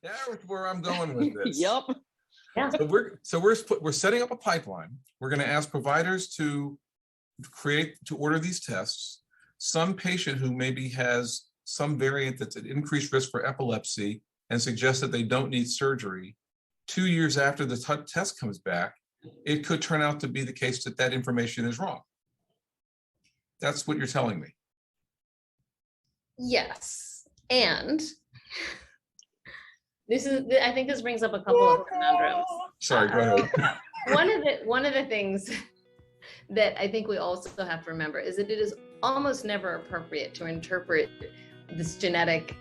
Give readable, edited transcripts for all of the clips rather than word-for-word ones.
That's where I'm going with this. Yep. Yeah. So we're setting up a pipeline. We're going to ask providers to order these tests. Some patient who maybe has some variant that's at increased risk for epilepsy and suggests that they don't need surgery, 2 years after the test comes back, it could turn out to be the case that that information is wrong. That's what you're telling me. Yes. And I think this brings up a couple of conundrums. Sorry, go ahead. One of the things that I think we also have to remember is that it is almost never appropriate to interpret this genetic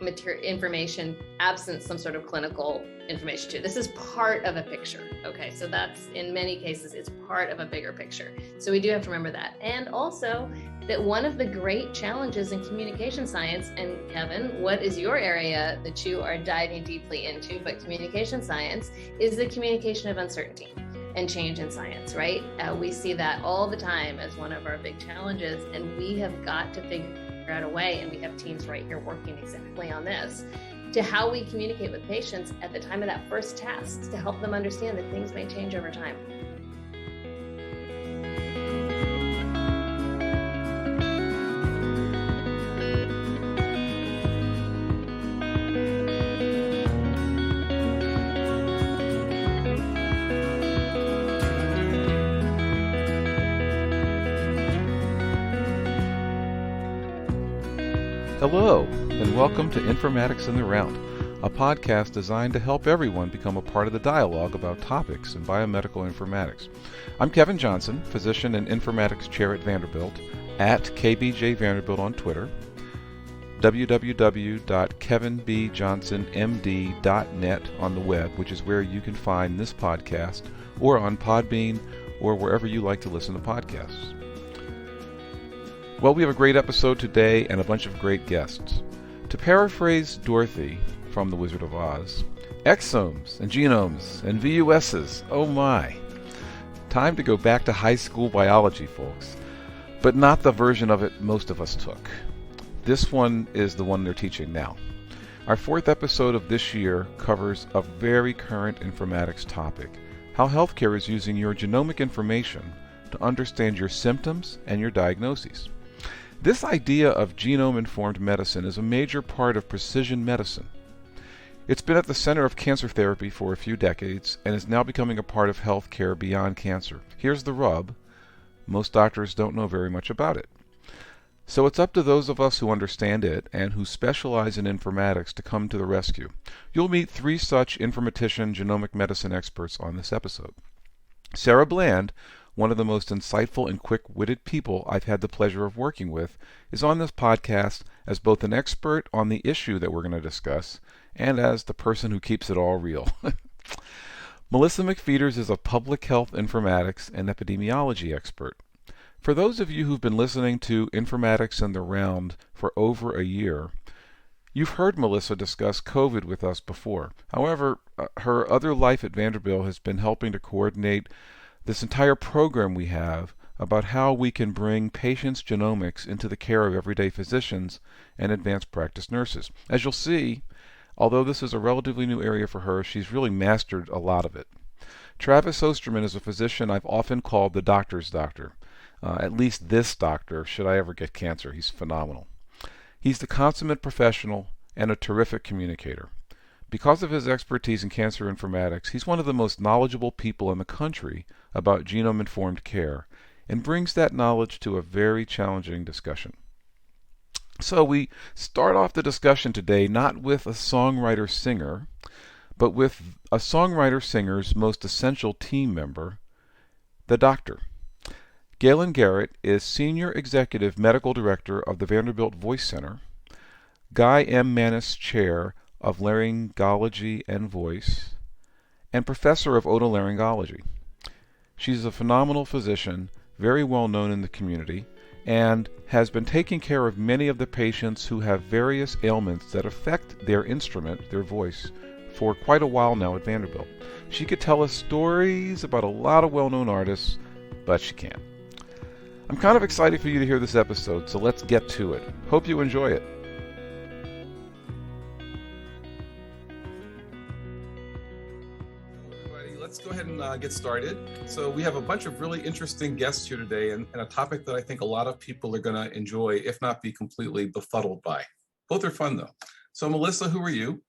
information absent some sort of clinical information too. This is part of a picture. Okay, so that's, in many cases, it's part of a bigger picture. So we do have to remember that. And also that one of the great challenges in communication science, and Kevin, what is your area that you are diving deeply into, but communication science, is the communication of uncertainty and change in science, right? We see that all the time as one of our big challenges, and we have got to figure out a way, and we have teams right here working exactly on this, to how we communicate with patients at the time of that first test to help them understand that things may change over time. Hello, and welcome to Informatics in the Round, a podcast designed to help everyone become a part of the dialogue about topics in biomedical informatics. I'm Kevin Johnson, physician and informatics chair at Vanderbilt, at KBJ Vanderbilt on Twitter, www.kevinbjohnsonmd.net on the web, which is where you can find this podcast, or on Podbean, or wherever you like to listen to podcasts. Well, we have a great episode today and a bunch of great guests. To paraphrase Dorothy from The Wizard of Oz, exomes and genomes and VUSes, oh my. Time to go back to high school biology, folks, but not the version of it most of us took. This one is the one they're teaching now. Our fourth episode of this year covers a very current informatics topic, how healthcare is using your genomic information to understand your symptoms and your diagnoses. This idea of genome-informed medicine is a major part of precision medicine. It's been at the center of cancer therapy for a few decades and is now becoming a part of healthcare beyond cancer. Here's the rub: most doctors don't know very much about it. So it's up to those of us who understand it and who specialize in informatics to come to the rescue. You'll meet three such informatician genomic medicine experts on this episode. Sarah Bland, one of the most insightful and quick-witted people I've had the pleasure of working with, is on this podcast as both an expert on the issue that we're going to discuss and as the person who keeps it all real. Melissa McFeeters is a public health informatics and epidemiology expert. For those of you who've been listening to Informatics in the Round for over a year, you've heard Melissa discuss COVID with us before. However, her other life at Vanderbilt has been helping to coordinate this entire program we have about how we can bring patients' genomics into the care of everyday physicians and advanced practice nurses. As you'll see, although this is a relatively new area for her, she's really mastered a lot of it. Travis Osterman is a physician I've often called the doctor's doctor. At least this doctor, should I ever get cancer. He's phenomenal. He's the consummate professional and a terrific communicator. Because of his expertise in cancer informatics, he's one of the most knowledgeable people in the country about genome-informed care, and brings that knowledge to a very challenging discussion. So we start off the discussion today not with a songwriter-singer, but with a songwriter-singer's most essential team member, the doctor. Galen Garrett is Senior Executive Medical Director of the Vanderbilt Voice Center, Guy M. Manis Chair of Laryngology and Voice, and Professor of Otolaryngology. She's a phenomenal physician, very well known in the community, and has been taking care of many of the patients who have various ailments that affect their instrument, their voice, for quite a while now at Vanderbilt. She could tell us stories about a lot of well-known artists, but she can't. I'm kind of excited for you to hear this episode, so let's get to it. Hope you enjoy it. Let's go ahead and get started. So we have a bunch of really interesting guests here today and a topic that I think a lot of people are going to enjoy, if not be completely befuddled by. Both are fun though. So Melissa, who are you?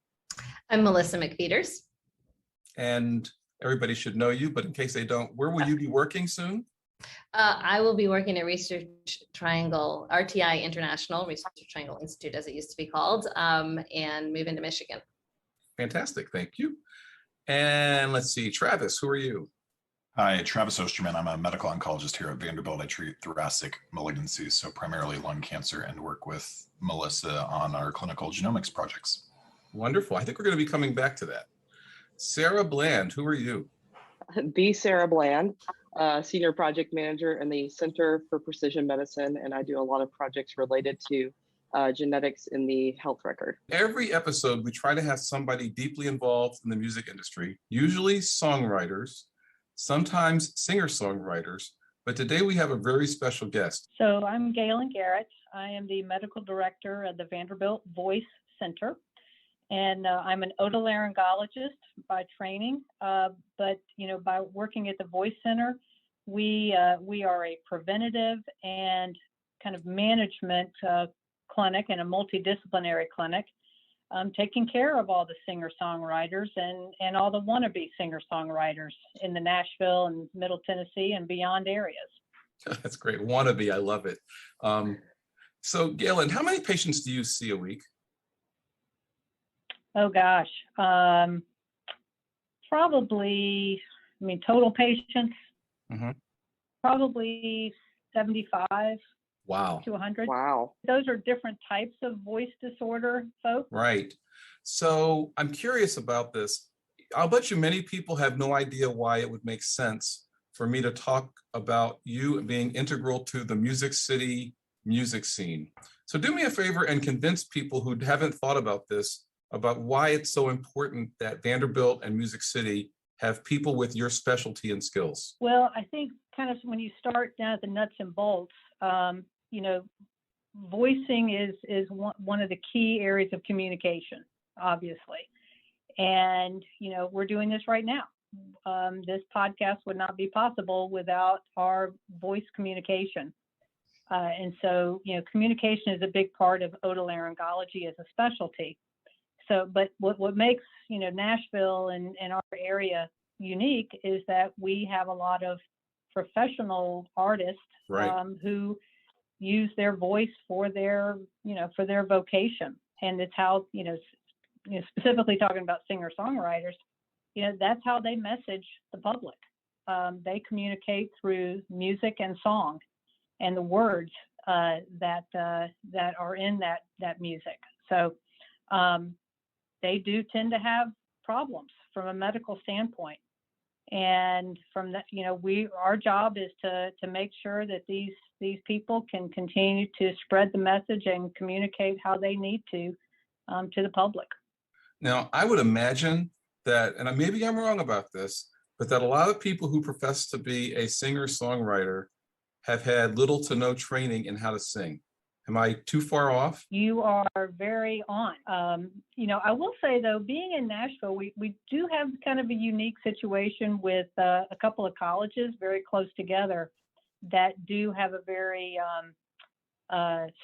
I'm Melissa McPeters. And everybody should know you, but in case they don't, where will you be working soon? I will be working at Research Triangle, RTI International, Research Triangle Institute as it used to be called, and move into Michigan. Fantastic, thank you. And let's see, Travis, who are you? Hi, Travis Osterman. I'm a medical oncologist here at Vanderbilt. I treat thoracic malignancies, so primarily lung cancer, and work with Melissa on our clinical genomics projects. Wonderful. I think we're going to be coming back to that. Sarah Bland, who are you? The Sarah Bland, Senior Project Manager in the Center for Precision Medicine, and I do a lot of projects related to genetics in the health record. Every episode, we try to have somebody deeply involved in the music industry, usually songwriters, sometimes singer-songwriters, but today we have a very special guest. So I'm Galen Garrett. I am the medical director of the Vanderbilt Voice Center, and I'm an otolaryngologist by training, but by working at the Voice Center, we are a preventative and kind of management clinic and a multidisciplinary clinic, taking care of all the singer-songwriters and all the wannabe singer-songwriters in the Nashville and Middle Tennessee and beyond areas. That's great. Wannabe, I love it. So Galen, how many patients do you see a week? Oh gosh, probably, total patients, probably 75. Wow. To 100. Wow. Those are different types of voice disorder, folks. Right. So I'm curious about this. I'll bet you many people have no idea why it would make sense for me to talk about you being integral to the Music City music scene. So do me a favor and convince people who haven't thought about this, about why it's so important that Vanderbilt and Music City have people with your specialty and skills. Well, I think kind of when you start down at the nuts and bolts, voicing is one of the key areas of communication, obviously. And, we're doing this right now. This podcast would not be possible without our voice communication. And so, communication is a big part of otolaryngology as a specialty. So, but what makes, Nashville and our area unique is that we have a lot of professional artists who use their voice for their vocation. And it's how, specifically talking about singer-songwriters, that's how they message the public. They communicate through music and song and the words that are in that music. So they do tend to have problems from a medical standpoint. And from that, our job is to make sure that these people can continue to spread the message and communicate how they need to the public. Now, I would imagine that, and maybe I'm wrong about this, but that a lot of people who profess to be a singer-songwriter have had little to no training in how to sing. Am I too far off? You are very on. I will say, though, being in Nashville, we do have kind of a unique situation with a couple of colleges very close together that do have a very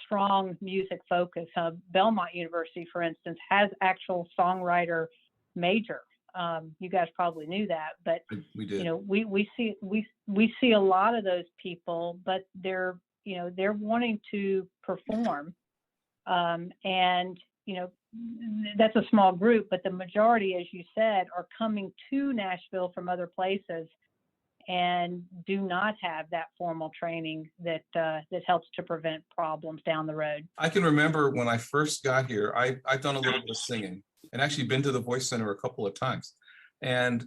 strong music focus. Belmont University, for instance, has actual songwriter major. You guys probably knew that, but we did. We see a lot of those people, but they're wanting to perform, and that's a small group, but the majority, as you said, are coming to Nashville from other places and do not have that formal training that helps to prevent problems down the road. I can remember when I first got here, I've done a little bit of singing and actually been to the Voice Center a couple of times. And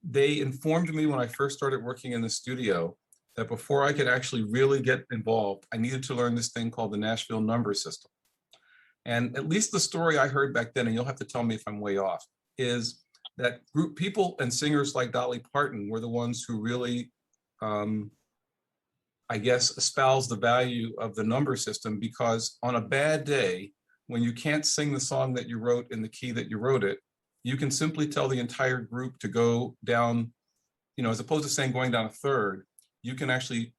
they informed me when I first started working in the studio that before I could actually really get involved, I needed to learn this thing called the Nashville number system. And at least the story I heard back then, and you'll have to tell me if I'm way off, is that group people and singers like Dolly Parton were the ones who really, espoused the value of the number system, because on a bad day, when you can't sing the song that you wrote in the key that you wrote it, you can simply tell the entire group to go down, as opposed to saying going down a third, you can actually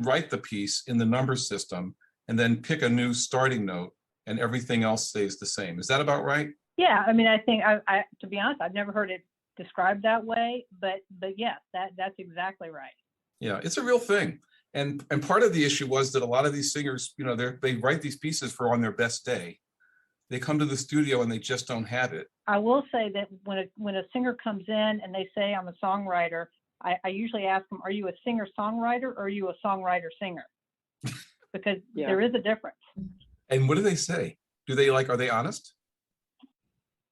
write the piece in the number system and then pick a new starting note and everything else stays the same. Is that about right? Yeah, I mean, I think I to be honest, I've never heard it described that way, but yes, that's exactly right. Yeah, it's a real thing. And part of the issue was that a lot of these singers, they write these pieces for on their best day. They come to the studio and they just don't have it. I will say that when a singer comes in and they say I'm a songwriter, I usually ask them, are you a singer-songwriter or are you a songwriter-singer? Because there is a difference. And what do they say? Are they honest?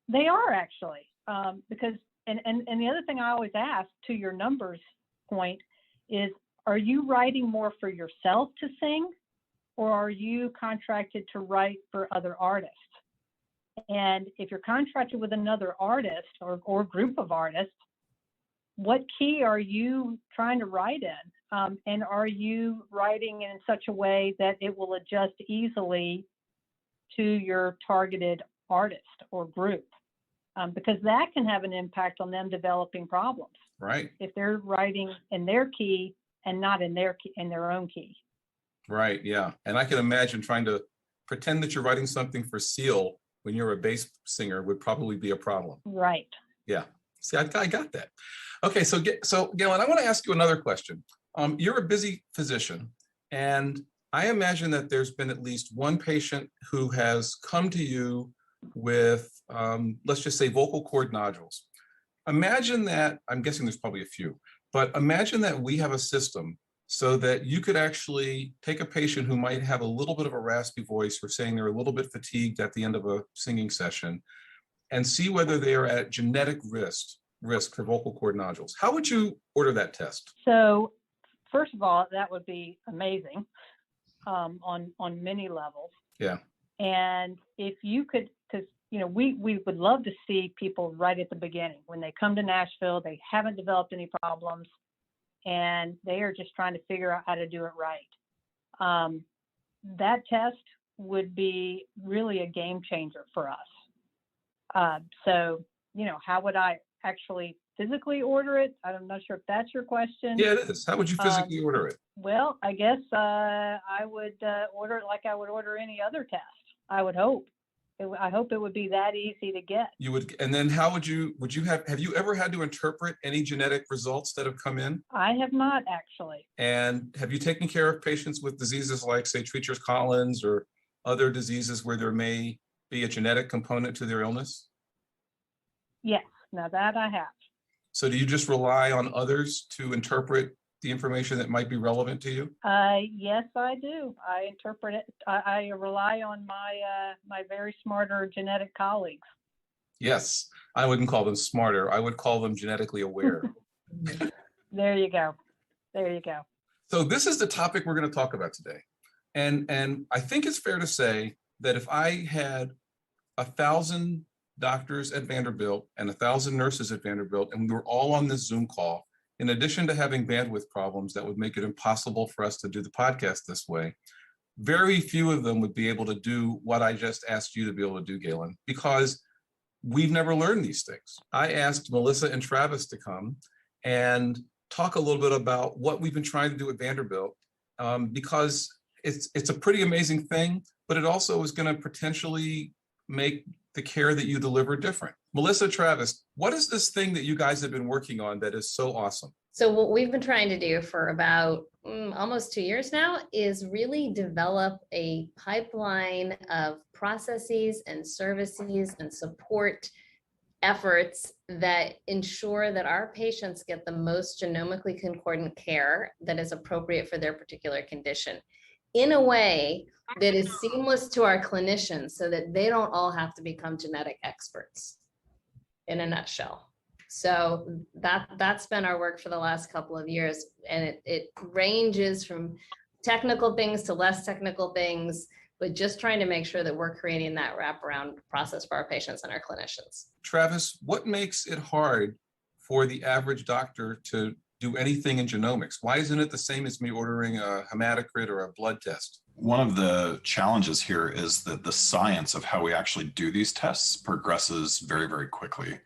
They are actually, because, and the other thing I always ask, to your numbers point, is, are you writing more for yourself to sing, or are you contracted to write for other artists? And if you're contracted with another artist or group of artists, what key are you trying to write in? And are you writing in such a way that it will adjust easily to your targeted artist or group? Because that can have an impact on them developing problems. Right. If they're writing in their key and not in their own key. Right. Yeah. And I can imagine trying to pretend that you're writing something for Seal when you're a bass singer would probably be a problem. Right. Yeah. See, I got that. Okay. So Galen, I want to ask you another question. You're a busy physician, and I imagine that there's been at least one patient who has come to you with, let's just say, vocal cord nodules. Imagine that, I'm guessing there's probably a few, but imagine that we have a system so that you could actually take a patient who might have a little bit of a raspy voice or saying they're a little bit fatigued at the end of a singing session and see whether they are at genetic risk for vocal cord nodules. How would you order that test? So first of all, that would be amazing on many levels. Yeah. And if you could, because we would love to see people right at the beginning when they come to Nashville, they haven't developed any problems, and they are just trying to figure out how to do it right. That test would be really a game changer for us. So, how would I actually physically order it? I'm not sure if that's your question. Yeah, it is. How would you physically order it? Well, I guess I would order it like I would order any other test. I would hope. I hope it would be that easy to get. You would, and then how would you have you ever had to interpret any genetic results that have come in? I have not, actually. And have you taken care of patients with diseases like, say, Treacher's-Collins or other diseases where there may be a genetic component to their illness? Yes, now that I have. So do you just rely on others to interpret the information that might be relevant to you? Yes, I do. I interpret it. I rely on my very smarter genetic colleagues. Yes, I wouldn't call them smarter. I would call them genetically aware. There you go. There you go. So this is the topic we're going to talk about today. And I think it's fair to say that if I had 1,000 doctors at Vanderbilt and 1,000 nurses at Vanderbilt, and we were all on this Zoom call, in addition to having bandwidth problems that would make it impossible for us to do the podcast this way, very few of them would be able to do what I just asked you to be able to do, Galen, because we've never learned these things. I asked Melissa and Travis to come and talk a little bit about what we've been trying to do at Vanderbilt, because it's a pretty amazing thing, but it also is going to potentially make the care that you deliver different. Melissa, Travis, what is this thing that you guys have been working on that is so awesome? So what we've been trying to do for about almost 2 years now is really develop a pipeline of processes and services and support efforts that ensure that our patients get the most genomically concordant care that is appropriate for their particular condition in a way that is seamless to our clinicians so that they don't all have to become genetic experts, in a nutshell. So that's been our work for the last couple of years. And it ranges from technical things to less technical things, but just trying to make sure that we're creating that wraparound process for our patients and our clinicians. Travis, what makes it hard for the average doctor to do anything in genomics? Why isn't it the same as me ordering a hematocrit or a blood test? one of the challenges here is that the science of how we actually do these tests progresses very, very quickly.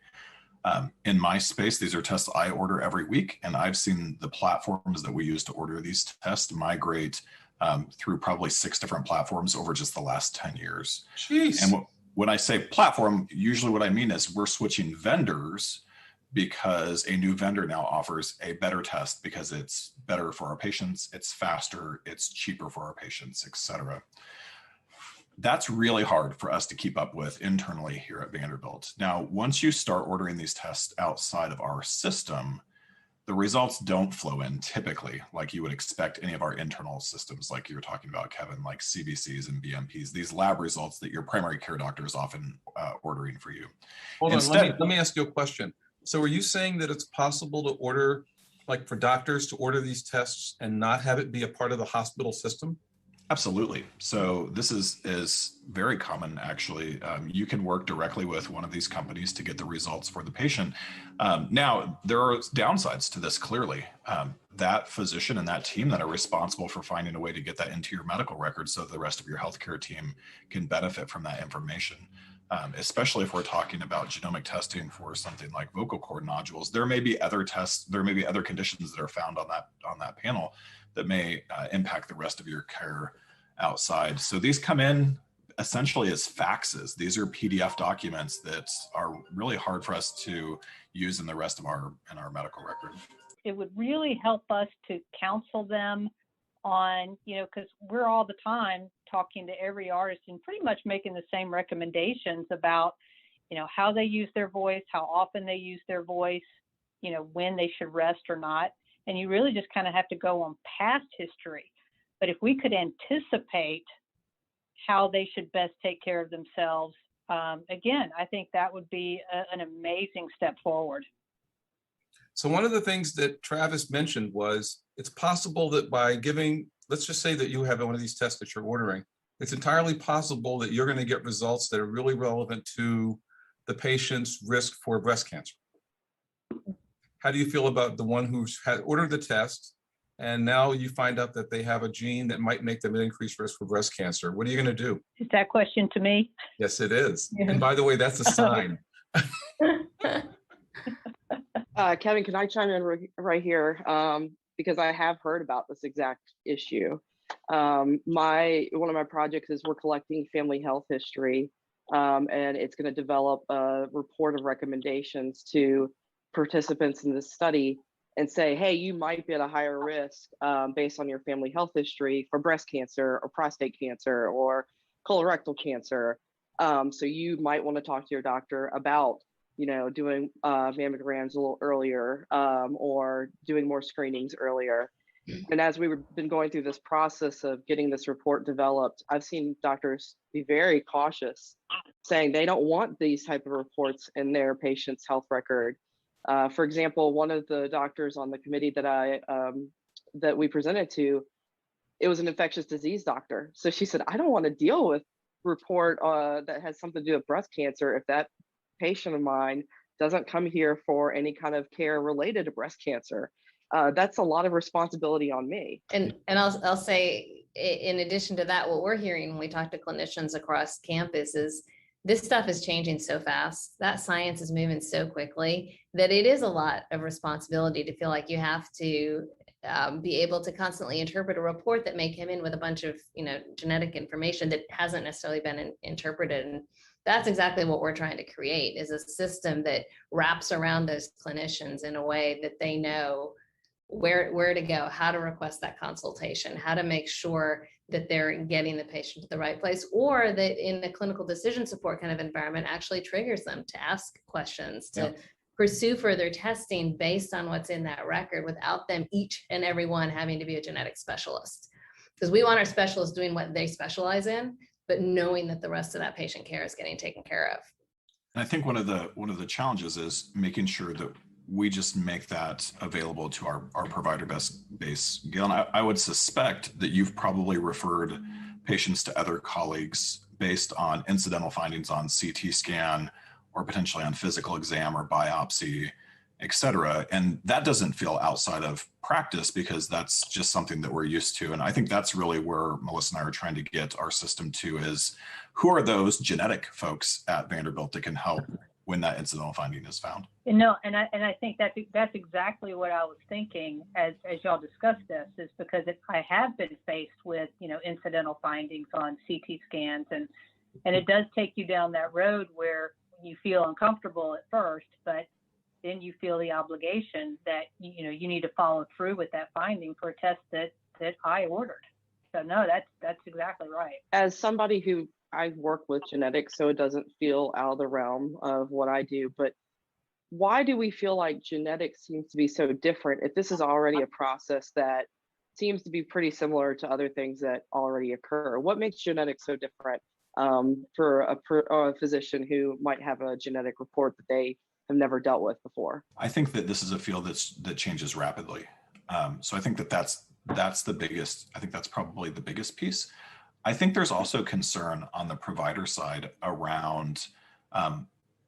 In my space, these are tests I order every week, and I've seen the platforms that we use to order these tests migrate through probably 6 different platforms over just the last 10 years. Jeez. And when I say platform, usually what I mean is we're switching vendors because a new vendor now offers a better test because it's better for our patients, it's faster, it's cheaper for our patients, et cetera. That's really hard for us to keep up with internally here at Vanderbilt. Now, once you start ordering these tests outside of our system, the results don't flow in typically like you would expect any of our internal systems, like you were talking about, Kevin, like CBCs and BMPs, these lab results that your primary care doctor is often ordering for you. Hold on, let me ask you a question. So are you saying that it's possible to order, like for doctors to order these tests and not have it be a part of the hospital system? Absolutely. So this is very common, actually. You can work directly with one of these companies to get the results for the patient. Now, there are downsides to this, clearly. That physician and that team that are responsible for finding a way to get that into your medical record so the rest of your healthcare team can benefit from that information. Especially if we're talking about genomic testing for something like vocal cord nodules, there may be other tests, there may be other conditions that are found on that panel that may impact the rest of your care outside. So these come in essentially as faxes. These are PDF documents that are really hard for us to use in the rest of our medical record. It would really help us to counsel them on, because we're all the time talking to every artist and pretty much making the same recommendations about, how they use their voice, how often they use their voice, when they should rest or not. And you really just kind of have to go on past history. But if we could anticipate how they should best take care of themselves, again, I think that would be an amazing step forward. So one of the things that Travis mentioned was it's possible that by giving, let's just say that you have one of these tests that you're ordering, it's entirely possible that you're going to get results that are really relevant to the patient's risk for breast cancer. How do you feel about the one who's had ordered the test and now you find out that they have a gene that might make them at increased risk for breast cancer? What are you going to do? Is that question to me? Yes, it is. Yeah. And by the way, that's a sign. Kevin, can I chime in right here? Because I have heard about this exact issue. One of my projects is we're collecting family health history, and it's going to develop a report of recommendations to participants in this study and say, hey, you might be at a higher risk based on your family health history for breast cancer or prostate cancer or colorectal cancer. So you might want to talk to your doctor about doing mammograms a little earlier or doing more screenings earlier. And as we've been going through this process of getting this report developed, I've seen doctors be very cautious, saying they don't want these type of reports in their patient's health record. For example, one of the doctors on the committee that we presented to, it was an infectious disease doctor. So she said, I don't want to deal with report that has something to do with breast cancer if that patient of mine doesn't come here for any kind of care related to breast cancer. That's a lot of responsibility on me. And I'll say, in addition to that, what we're hearing when we talk to clinicians across campus is this stuff is changing so fast. That science is moving so quickly that it is a lot of responsibility to feel like you have to be able to constantly interpret a report that may come in with a bunch of genetic information that hasn't necessarily been interpreted. And that's exactly what we're trying to create, is a system that wraps around those clinicians in a way that they know where to go, how to request that consultation, how to make sure that they're getting the patient to the right place, or that in the clinical decision support kind of environment actually triggers them to ask questions, to pursue further testing based on what's in that record without them each and every one having to be a genetic specialist. Because we want our specialists doing what they specialize in, but knowing that the rest of that patient care is getting taken care of. And I think one of the challenges is making sure that we just make that available to our provider base. Gail, and I would suspect that you've probably referred patients to other colleagues based on incidental findings on CT scan or potentially on physical exam or biopsy. et cetera. And that doesn't feel outside of practice because that's just something that we're used to. And I think that's really where Melissa and I are trying to get our system to, is who are those genetic folks at Vanderbilt that can help when that incidental finding is found? No, and I think that's exactly what I was thinking as y'all discussed this, is because I have been faced with, incidental findings on CT scans, and it does take you down that road where you feel uncomfortable at first, but then you feel the obligation that you need to follow through with that finding for a test that I ordered. So no, that's exactly right. As somebody who I work with genetics, so it doesn't feel out of the realm of what I do, but why do we feel like genetics seems to be so different if this is already a process that seems to be pretty similar to other things that already occur? What makes genetics so different for a physician who might have a genetic report that they have never dealt with before? I think that this is a field that changes rapidly. So I think that's the biggest, I think that's probably the biggest piece. I think there's also concern on the provider side around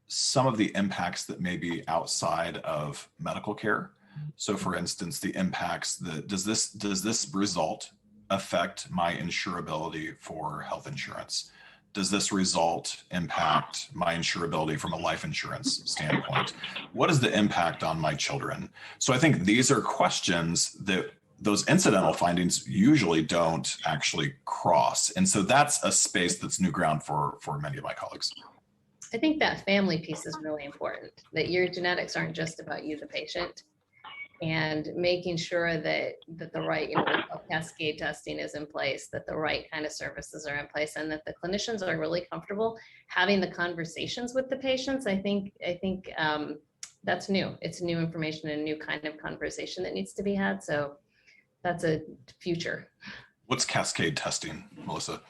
some of the impacts that may be outside of medical care. So for instance, the impacts that does this result affect my insurability for health insurance? Does this result impact my insurability from a life insurance standpoint? What is the impact on my children? So I think these are questions that those incidental findings usually don't actually cross. And so that's a space that's new ground for many of my colleagues. I think that family piece is really important, that your genetics aren't just about you, the patient, and making sure that the right cascade testing is in place, that the right kind of services are in place, and that the clinicians are really comfortable having the conversations with the patients. I think that's new. It's new information and a new kind of conversation that needs to be had. So that's a future. What's cascade testing, Melissa?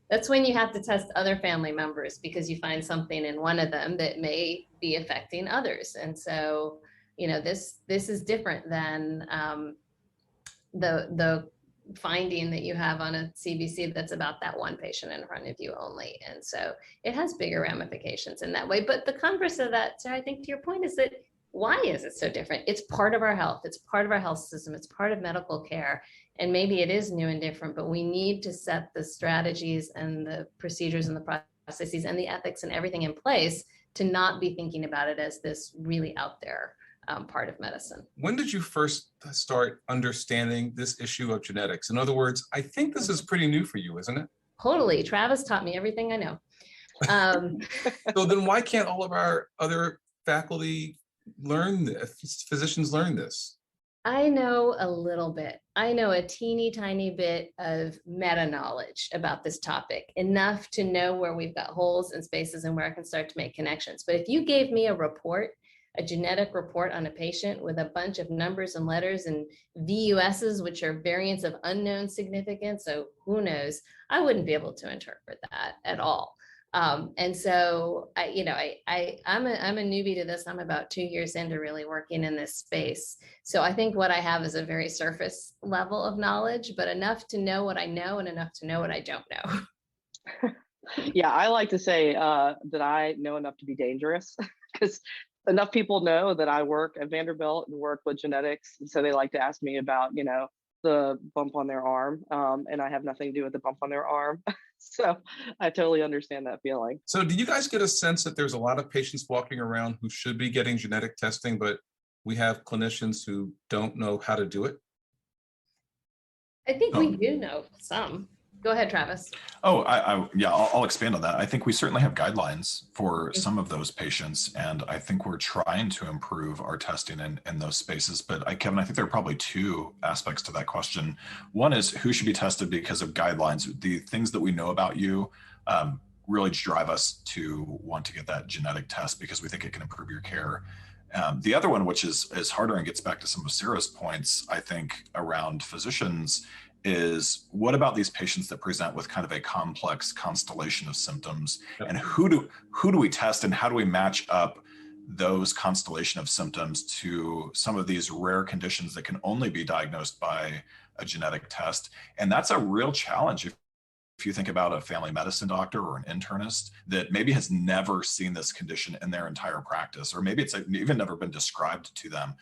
That's when you have to test other family members because you find something in one of them that may be affecting others. And so, this is different than the finding that you have on a CBC that's about that one patient in front of you only. And so it has bigger ramifications in that way. But the converse of that, Sarah, I think to your point, is that why is it so different? It's part of our health. It's part of our health system. It's part of medical care. And maybe it is new and different, but we need to set the strategies and the procedures and the processes and the ethics and everything in place to not be thinking about it as this really out there part of medicine. When did you first start understanding this issue of genetics? In other words, I think this is pretty new for you, isn't it? Totally. Travis taught me everything I know. So then why can't all of our other faculty learn this, physicians learn this? I know a little bit. I know a teeny tiny bit of meta knowledge about this topic, enough to know where we've got holes and spaces and where I can start to make connections. But if you gave me a report, a genetic report on a patient with a bunch of numbers and letters and VUSes, which are variants of unknown significance, so who knows, I wouldn't be able to interpret that at all. And so I'm a newbie to this. I'm about 2 years into really working in this space. So I think what I have is a very surface level of knowledge, but enough to know what I know and enough to know what I don't know. Yeah, I like to say that I know enough to be dangerous because enough people know that I work at Vanderbilt and work with genetics. And so they like to ask me about, the bump on their arm, and I have nothing to do with the bump on their arm. So I totally understand that feeling. So do you guys get a sense that there's a lot of patients walking around who should be getting genetic testing, but we have clinicians who don't know how to do it? I think we do know some. Go ahead, Travis. Oh, I'll expand on that. I think we certainly have guidelines for some of those patients, and I think we're trying to improve our testing in those spaces. But Kevin, I think there are probably two aspects to that question. One is who should be tested because of guidelines. The things that we know about you really drive us to want to get that genetic test because we think it can improve your care. The other one, which is harder and gets back to some of Sarah's points, I think, around physicians, is what about these patients that present with kind of a complex constellation of symptoms, and who do we test and how do we match up those constellation of symptoms to some of these rare conditions that can only be diagnosed by a genetic test? And that's a real challenge if If you think about a family medicine doctor or an internist that maybe has never seen this condition in their entire practice, or maybe it's even never been described to them,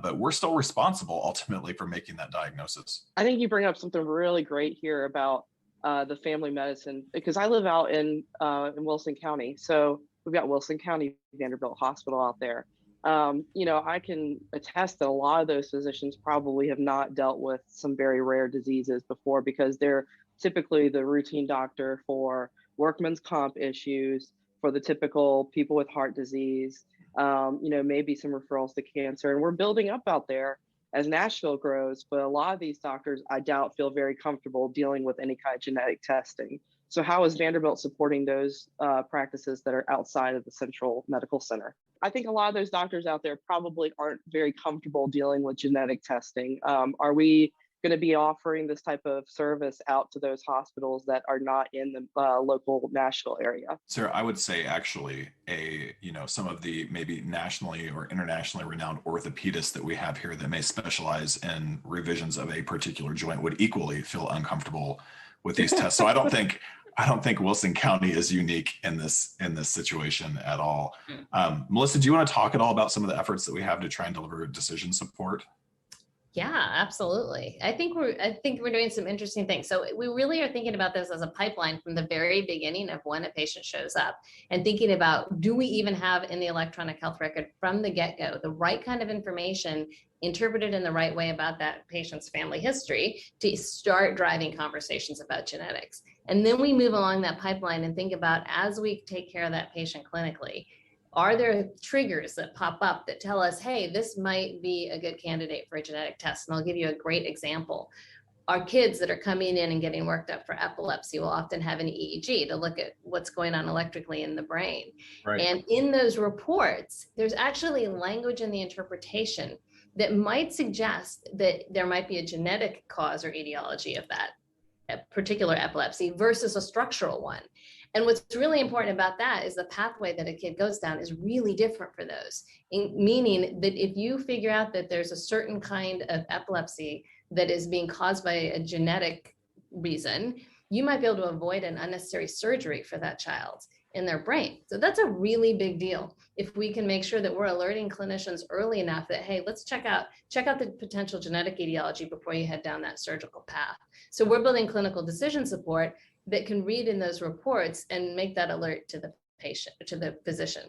but we're still responsible ultimately for making that diagnosis. I think you bring up something really great here about the family medicine, because I live out in Wilson County. So we've got Wilson County Vanderbilt Hospital out there. I can attest that a lot of those physicians probably have not dealt with some very rare diseases before, because they're typically the routine doctor for workman's comp issues, for the typical people with heart disease, maybe some referrals to cancer. And we're building up out there as Nashville grows, but a lot of these doctors, I doubt, feel very comfortable dealing with any kind of genetic testing. So how is Vanderbilt supporting those practices that are outside of the central medical center? I think a lot of those doctors out there probably aren't very comfortable dealing with genetic testing. Are we going to be offering this type of service out to those hospitals that are not in the local Nashville area? Sarah, I would say actually some of the maybe nationally or internationally renowned orthopedists that we have here that may specialize in revisions of a particular joint would equally feel uncomfortable with these tests. So I don't think Wilson County is unique in this situation at all. Melissa, do you want to talk at all about some of the efforts that we have to try and deliver decision support? Yeah, absolutely. I think we're doing some interesting things. So we really are thinking about this as a pipeline from the very beginning of when a patient shows up, and thinking about, do we even have in the electronic health record from the get-go the right kind of information interpreted in the right way about that patient's family history to start driving conversations about genetics. And then we move along that pipeline and think about, as we take care of that patient clinically, are there triggers that pop up that tell us, hey, this might be a good candidate for a genetic test? And I'll give you a great example. Our kids that are coming in and getting worked up for epilepsy will often have an EEG to look at what's going on electrically in the brain. Right. And in those reports, there's actually language in the interpretation that might suggest that there might be a genetic cause or etiology of that particular epilepsy versus a structural one. And what's really important about that is the pathway that a kid goes down is really different for those, meaning that if you figure out that there's a certain kind of epilepsy that is being caused by a genetic reason, you might be able to avoid an unnecessary surgery for that child in their brain. So that's a really big deal. If we can make sure that we're alerting clinicians early enough that, hey, let's check out the potential genetic etiology before you head down that surgical path. So we're building clinical decision support that can read in those reports and make that alert to the patient, to the physician.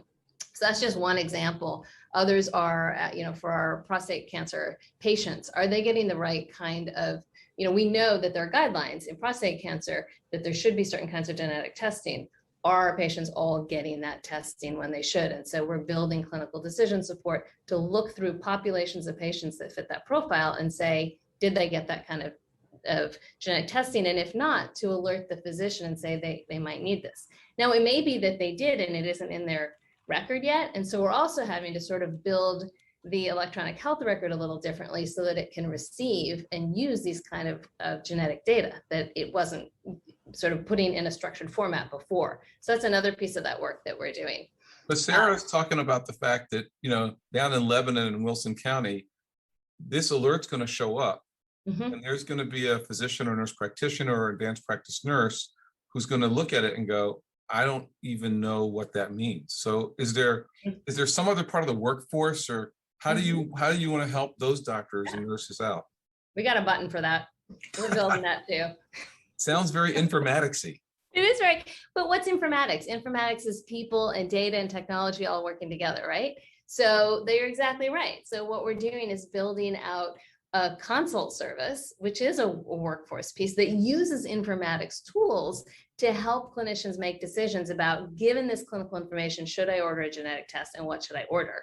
So that's just one example. Others are, for our prostate cancer patients, are they getting the right kind of, we know that there are guidelines in prostate cancer that there should be certain kinds of genetic testing. Are our patients all getting that testing when they should? And so we're building clinical decision support to look through populations of patients that fit that profile and say, did they get that kind of genetic testing? And if not, to alert the physician and say they might need this. Now, it may be that they did and it isn't in their record yet. And so we're also having to sort of build the electronic health record a little differently so that it can receive and use these kind of genetic data that it wasn't sort of putting in a structured format before. So that's another piece of that work that we're doing. But Sarah's talking about the fact that, down in Lebanon and Wilson County, this alert's going to show up. Mm-hmm. And there's going to be a physician or nurse practitioner or advanced practice nurse who's going to look at it and go, I don't even know what that means. So is there some other part of the workforce, or how do you want to help those doctors and nurses out? We got a button for that. We're building that too. Sounds very informatics-y. It is right. But what's informatics? Informatics is people and data and technology all working together, right? So they're exactly right. So what we're doing is building out a consult service, which is a workforce piece that uses informatics tools to help clinicians make decisions about, given this clinical information, should I order a genetic test and what should I order?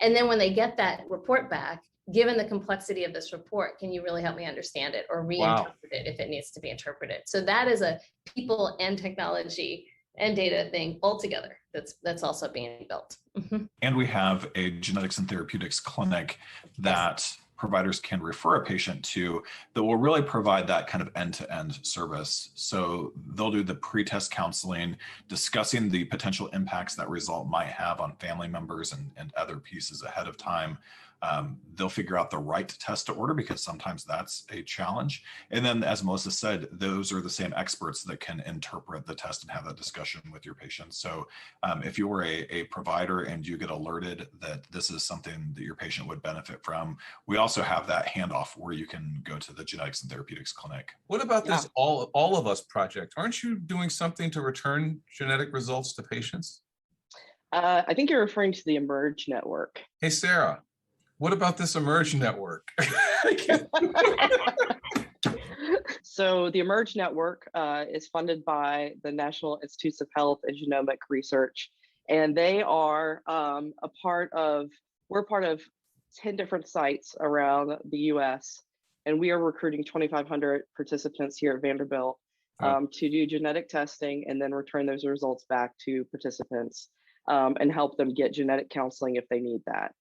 And then when they get that report back, given the complexity of this report, can you really help me understand it or reinterpret it if it needs to be interpreted? So that is a people and technology and data thing all together that's also being built. Mm-hmm. And we have a genetics and therapeutics clinic that providers can refer a patient to that will really provide that kind of end-to-end service. So they'll do the pre-test counseling, discussing the potential impacts that result might have on family members and other pieces ahead of time. They'll figure out the right test to order, because sometimes that's a challenge. And then, as Melissa said, those are the same experts that can interpret the test and have that discussion with your patient. So if you're a provider and you get alerted that this is something that your patient would benefit from, we also have that handoff where you can go to the genetics and therapeutics clinic. What about this all of us project? Aren't you doing something to return genetic results to patients? I think you're referring to the Emerge network. Hey, Sarah, what about this Emerge network? So the Emerge network is funded by the National Institutes of Health and Genomic Research, and they are we're part of 10 different sites around the US, and we are recruiting 2,500 participants here at Vanderbilt to do genetic testing and then return those results back to participants and help them get genetic counseling if they need that.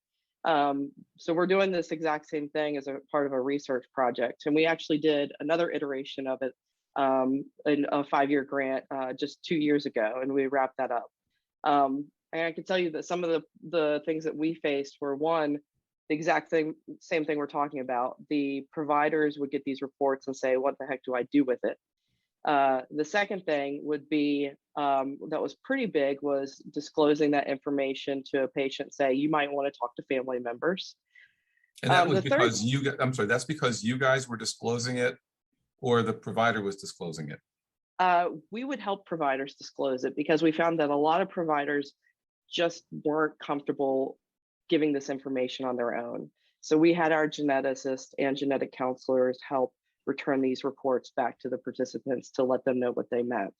So we're doing this exact same thing as a part of a research project. And we actually did another iteration of it in a 5-year grant just 2 years ago, and we wrapped that up. And I can tell you that some of the things that we faced were, one, the exact same thing we're talking about. The providers would get these reports and say, what the heck do I do with it? The second thing would be, that was pretty big, was disclosing that information to a patient, say, you might want to talk to family members. And that was because that's because you guys were disclosing it, or the provider was disclosing it? We would help providers disclose it, because we found that a lot of providers just weren't comfortable giving this information on their own. So we had our geneticists and genetic counselors help return these reports back to the participants to let them know what they meant.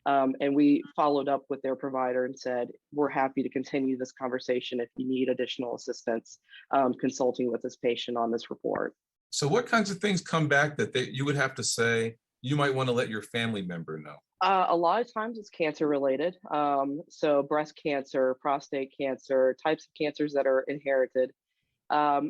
And we followed up with their provider and said, we're happy to continue this conversation if you need additional assistance consulting with this patient on this report. So what kinds of things come back that you would have to say, you might want to let your family member know? A lot of times it's cancer related. So breast cancer, prostate cancer, types of cancers that are inherited.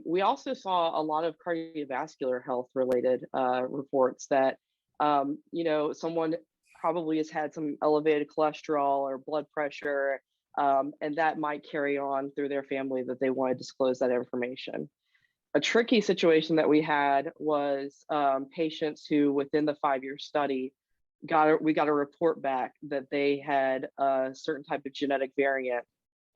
We also saw a lot of cardiovascular health related reports that, someone probably has had some elevated cholesterol or blood pressure, and that might carry on through their family, that they want to disclose that information. A tricky situation that we had was patients who, within the 5-year study, we got a report back that they had a certain type of genetic variant,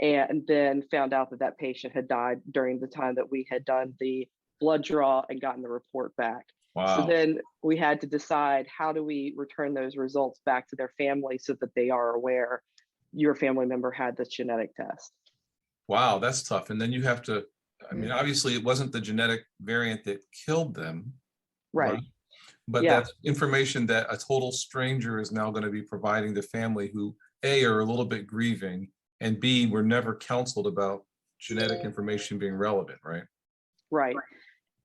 and then found out that that patient had died during the time that we had done the blood draw and gotten the report back. Wow. So then we had to decide, how do we return those results back to their family so that they are aware your family member had this genetic test. Wow, that's tough. And then you have to, obviously it wasn't the genetic variant that killed them. Right. But that's information that a total stranger is now going to be providing the family, who A, are a little bit grieving, and B, were never counseled about genetic information being relevant, right? Right.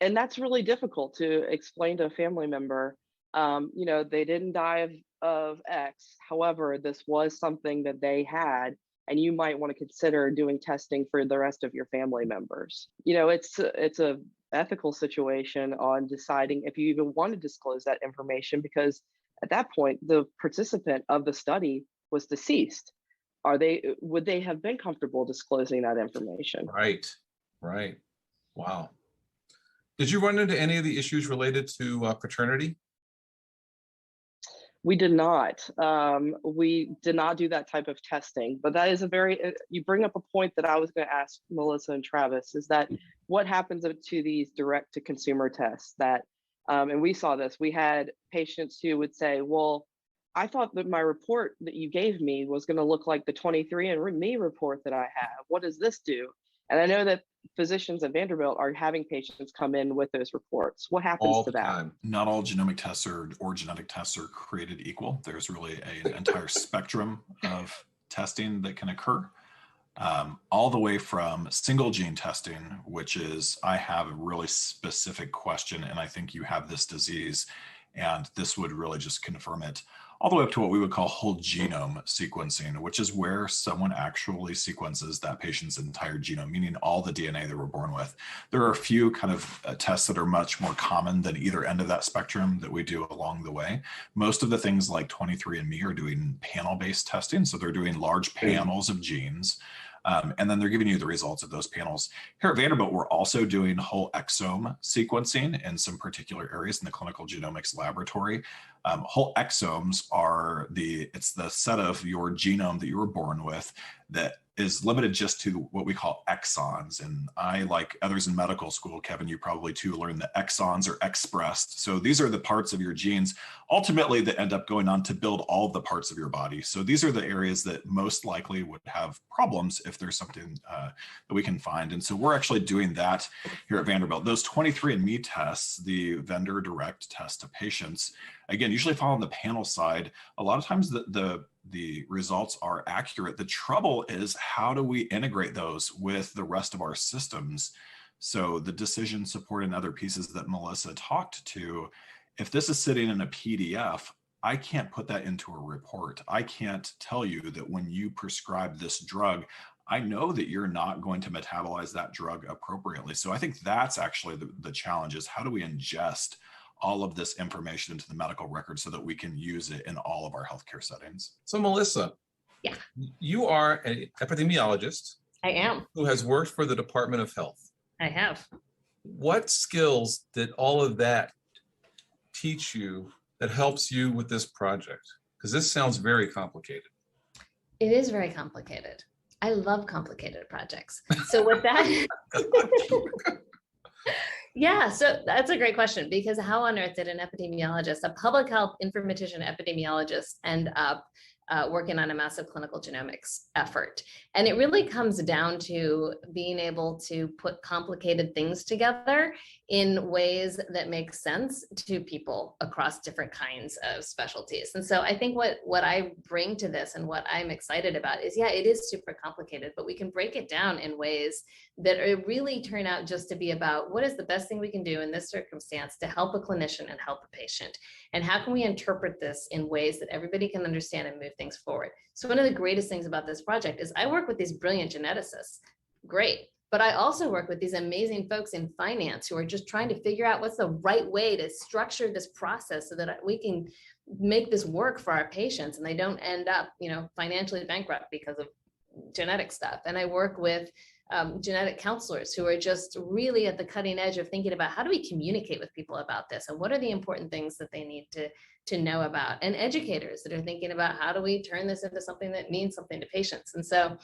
And that's really difficult to explain to a family member. They didn't die of X. However, this was something that they had, and you might want to consider doing testing for the rest of your family members. It's a ethical situation on deciding if you even want to disclose that information, because at that point, the participant of the study was deceased. Would they have been comfortable disclosing that information? Right. Wow. Did you run into any of the issues related to paternity? We did not. We did not do that type of testing, but that is you bring up a point that I was going to ask Melissa and Travis, is that what happens to these direct to consumer tests that, and we saw this, we had patients who would say, well, I thought that my report that you gave me was going to look like the 23andMe report that I have. What does this do? And I know that physicians at Vanderbilt are having patients come in with those reports. What happens to that? Time. Not all genomic tests or genetic tests are created equal. There's really an entire spectrum of testing that can occur, all the way from single gene testing, which is, I have a really specific question and I think you have this disease, and this would really just confirm it, all the way up to what we would call whole genome sequencing, which is where someone actually sequences that patient's entire genome, meaning all the DNA they were born with. There are a few kind of tests that are much more common than either end of that spectrum that we do along the way. Most of the things like 23andMe are doing panel-based testing. So they're doing large panels of genes. And then they're giving you the results of those panels. Here at Vanderbilt, we're also doing whole exome sequencing in some particular areas in the clinical genomics laboratory. Whole exomes are it's the set of your genome that you were born with that is limited just to what we call exons. And I, like others in medical school, Kevin, you probably too learned that exons are expressed. So these are the parts of your genes ultimately that end up going on to build all of the parts of your body. So these are the areas that most likely would have problems if there's something that we can find. And so we're actually doing that here at Vanderbilt. Those 23andMe tests, the vendor direct test to patients, again, usually fall on the panel side. A lot of times the results are accurate. The trouble is, how do we integrate those with the rest of our systems? So the decision support and other pieces that Melissa talked to, if this is sitting in a PDF, I can't put that into a report. I can't tell you that when you prescribe this drug, I know that you're not going to metabolize that drug appropriately. So I think that's actually the challenge, is how do we ingest all of this information into the medical record so that we can use it in all of our healthcare settings. So Melissa, Yeah. You are an epidemiologist. I am. Who has worked for the Department of Health. I have. What skills did all of that teach you that helps you with this project? Because this sounds very complicated. It is very complicated. I love complicated projects. So with that, yeah, so that's a great question, because how on earth did an epidemiologist, a public health informatician epidemiologist, end up working on a massive clinical genomics effort? And it really comes down to being able to put complicated things together in ways that make sense to people across different kinds of specialties. And so I think what I bring to this and what I'm excited about is, yeah, it is super complicated, but we can break it down in ways that really turn out just to be about what is the best thing we can do in this circumstance to help a clinician and help a patient. And how can we interpret this in ways that everybody can understand and move things forward? So one of the greatest things about this project is I work with these brilliant geneticists. Great. But I also work with these amazing folks in finance who are just trying to figure out what's the right way to structure this process so that we can make this work for our patients and they don't end up, financially bankrupt because of genetic stuff. And I work with genetic counselors who are just really at the cutting edge of thinking about how do we communicate with people about this and what are the important things that they need to know about, and educators that are thinking about how do we turn this into something that means something to patients. And so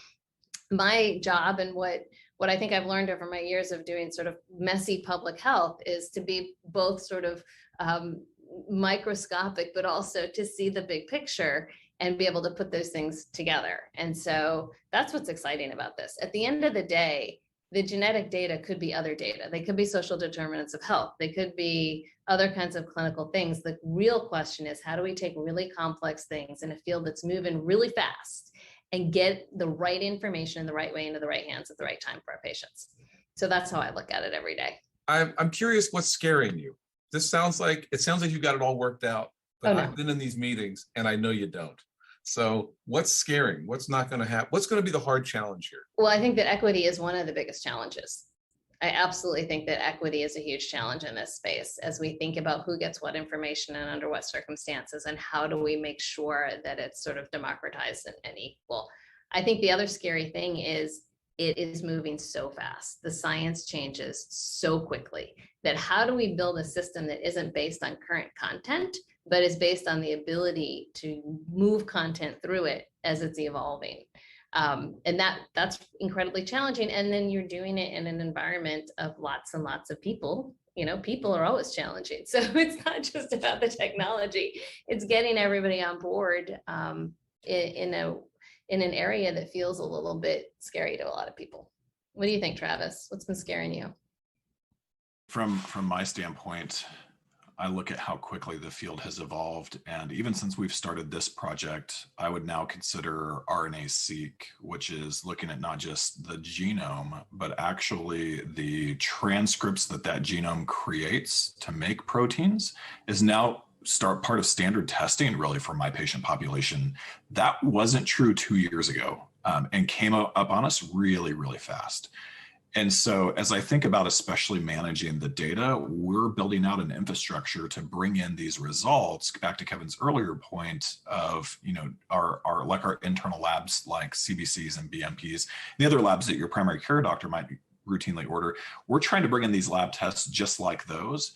my job and what I think I've learned over my years of doing sort of messy public health is to be both sort of microscopic, but also to see the big picture and be able to put those things together. And so that's what's exciting about this. At the end of the day, the genetic data could be other data. They could be social determinants of health. They could be other kinds of clinical things. The real question is, how do we take really complex things in a field that's moving really fast and get the right information in the right way into the right hands at the right time for our patients? So that's how I look at it every day. I'm curious what's scaring you. It sounds like you got it all worked out, but I've been in these meetings and I know you don't. So what's scaring? What's not going to happen? What's going to be the hard challenge here? Well, I think that equity is one of the biggest challenges. I absolutely think that equity is a huge challenge in this space as we think about who gets what information and under what circumstances, and how do we make sure that it's sort of democratized and equal. I think the other scary thing is it is moving so fast. The science changes so quickly that how do we build a system that isn't based on current content, but is based on the ability to move content through it as it's evolving. And that's incredibly challenging. And then you're doing it in an environment of lots and lots of people. People are always challenging. So it's not just about the technology. It's getting everybody on board in an area that feels a little bit scary to a lot of people. What do you think, Travis? What's been scaring you? From my standpoint, I look at how quickly the field has evolved. And even since we've started this project, I would now consider RNA-seq, which is looking at not just the genome, but actually the transcripts that genome creates to make proteins, is now part of standard testing really for my patient population. That wasn't true 2 years ago and came up on us really, really fast. And so as I think about especially managing the data, we're building out an infrastructure to bring in these results, back to Kevin's earlier point of, our like our internal labs like CBCs and BMPs, the other labs that your primary care doctor might routinely order. We're trying to bring in these lab tests just like those.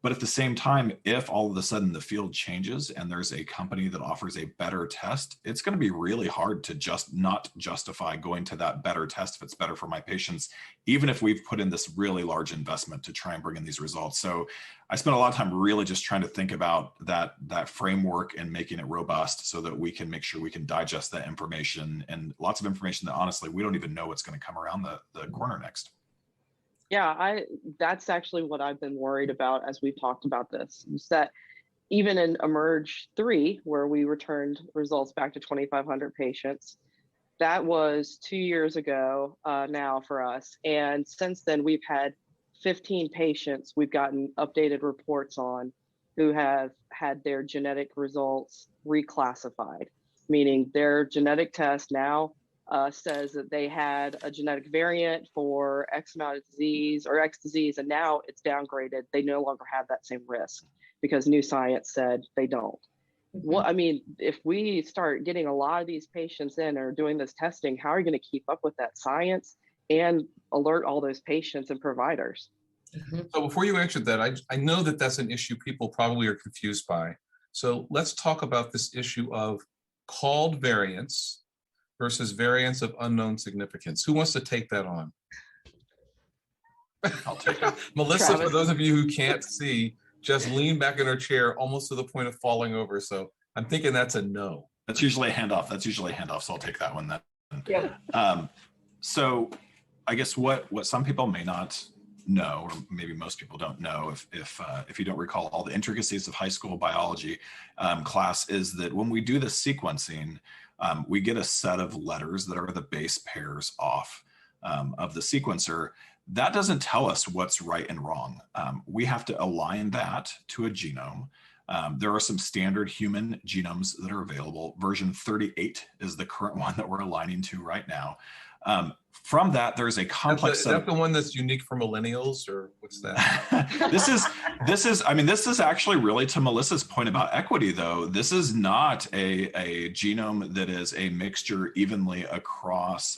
But at the same time, if all of a sudden the field changes and there's a company that offers a better test, it's going to be really hard to just not justify going to that better test if it's better for my patients, even if we've put in this really large investment to try and bring in these results. So I spent a lot of time really just trying to think about that framework and making it robust so that we can make sure we can digest that information, and lots of information that honestly, we don't even know what's going to come around the corner next. Yeah, that's actually what I've been worried about as we've talked about this, is that even in Emerge 3, where we returned results back to 2,500 patients, that was 2 years ago now for us. And since then, we've had 15 patients we've gotten updated reports on who have had their genetic results reclassified, meaning their genetic test now says that they had a genetic variant for X amount of disease or X disease, and now it's downgraded. They no longer have that same risk because new science said they don't. Well, I mean, if we start getting a lot of these patients in or doing this testing, how are you going to keep up with that science and alert all those patients and providers? So before you answer that, I know that that's an issue people probably are confused by. So let's talk about this issue of called variants versus variants of unknown significance. Who wants to take that on? I'll take it. Melissa, Travis. for those of you who can't see, just leaned back in her chair almost to the point of falling over. So I'm thinking that's a no. That's usually a handoff. So I'll take that one then. Yep. So I guess what some people may not know, or maybe most people don't know, if you don't recall all the intricacies of high school biology class, is that when we do the sequencing, we get a set of letters that are the base pairs off of the sequencer. That doesn't tell us what's right and wrong. We have to align that to a genome. There are some standard human genomes that are available. Version 38 is the current one that we're aligning to right now. From that, there's a complex set. Is that the one that's unique for millennials, or what's that? This is actually really to Melissa's point about equity, though. This is not a genome that is a mixture evenly across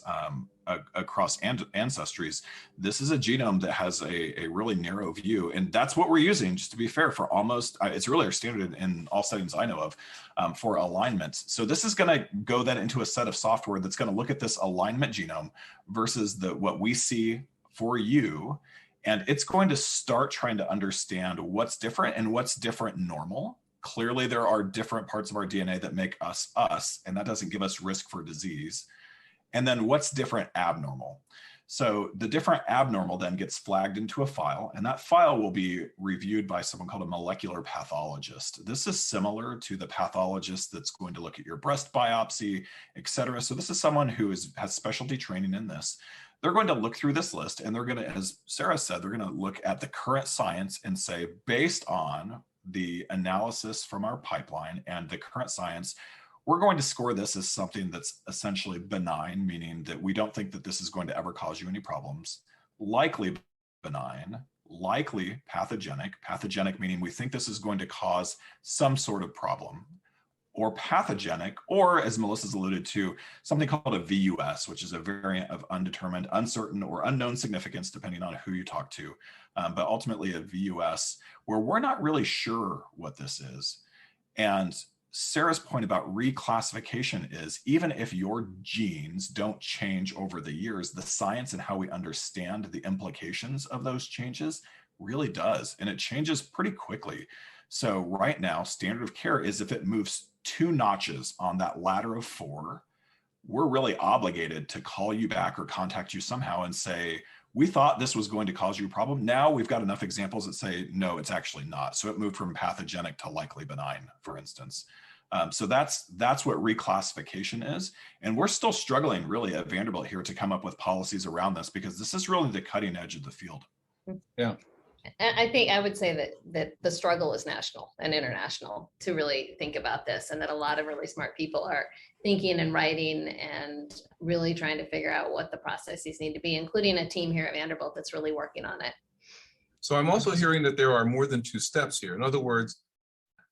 ancestries. This is a genome that has a really narrow view, and that's what we're using, just to be fair, for almost, it's really our standard in all settings I know of for alignment. So this is going to go then into a set of software that's going to look at this alignment genome versus what we see for you, and it's going to start trying to understand what's different and what's different normal. Clearly, there are different parts of our DNA that make us us, and that doesn't give us risk for disease. And then what's different abnormal. So the different abnormal then gets flagged into a file, and that file will be reviewed by someone called a molecular pathologist. This is similar to the pathologist that's going to look at your breast biopsy, et cetera. So this is someone who has specialty training in this. They're going to look through this list, and they're going to, as Sarah said, they're going to look at the current science and say, based on the analysis from our pipeline and the current science, we're going to score this as something that's essentially benign, meaning that we don't think that this is going to ever cause you any problems. Likely benign, likely pathogenic. Pathogenic meaning we think this is going to cause some sort of problem. Or pathogenic, or as Melissa's alluded to, something called a VUS, which is a variant of undetermined, uncertain, or unknown significance, depending on who you talk to. But ultimately a VUS, where we're not really sure what this is. And Sarah's point about reclassification is, even if your genes don't change over the years, the science and how we understand the implications of those changes really does. And it changes pretty quickly. So right now, standard of care is if it moves 2 notches on that ladder of 4, we're really obligated to call you back or contact you somehow and say, we thought this was going to cause you a problem. Now we've got enough examples that say, no, it's actually not. So it moved from pathogenic to likely benign, for instance. So that's what reclassification is. And we're still struggling really at Vanderbilt here to come up with policies around this, because this is really the cutting edge of the field. Yeah. I think I would say that the struggle is national and international to really think about this, and that a lot of really smart people are thinking and writing and really trying to figure out what the processes need to be, including a team here at Vanderbilt that's really working on it. So I'm also hearing that there are more than two steps here. In other words,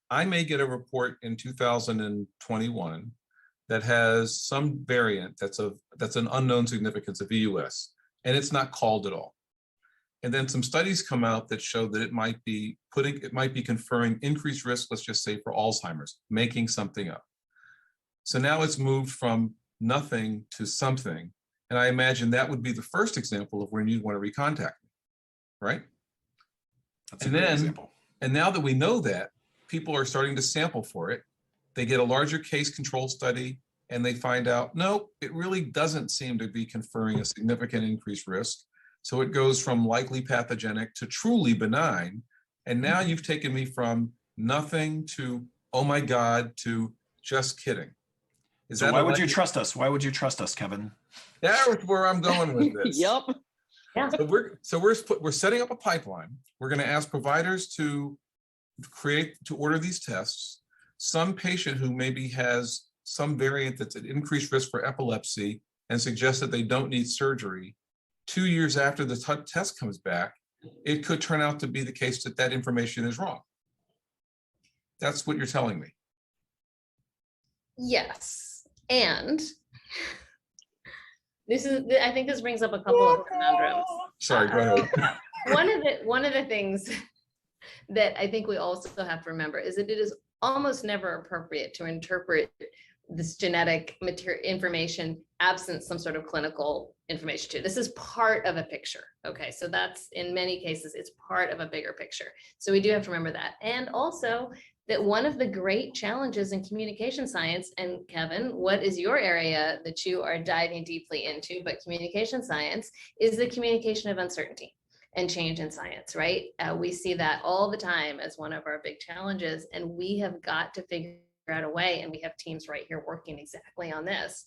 I may get a report in 2021 that has some variant that's an unknown significance of VUS, and it's not called at all. And then some studies come out that show that it might be conferring increased risk, let's just say for Alzheimer's, making something up. So now it's moved from nothing to something. And I imagine that would be the first example of when you'd want to recontact me, right? That's a great example. And now that we know that, people are starting to sample for it. They get a larger case control study and they find out, no, it really doesn't seem to be conferring a significant increased risk. So it goes from likely pathogenic to truly benign. And now you've taken me from nothing to, oh my God, to just kidding. So why would you trust us? Why would you trust us, Kevin? That's where I'm going with this. Yep. Yeah. So we're setting up a pipeline. We're going to ask providers to order these tests. Some patient who maybe has some variant that's at increased risk for epilepsy and suggests that they don't need surgery, 2 years after the test comes back, it could turn out to be the case that that information is wrong. That's what you're telling me. Yes, and I think this brings up a couple of conundrums. Sorry, go ahead. One of the things that I think we also have to remember is that it is almost never appropriate to interpret this genetic information absent some sort of clinical information too. This is part of a picture. Okay, so that's, in many cases, it's part of a bigger picture. So we do have to remember that. And also that one of the great challenges in communication science, and Kevin, what is your area that you are diving deeply into, but communication science, is the communication of uncertainty and change in science, right? We see that all the time as one of our big challenges, and we have got to figure out a way, and we have teams right here working exactly on this,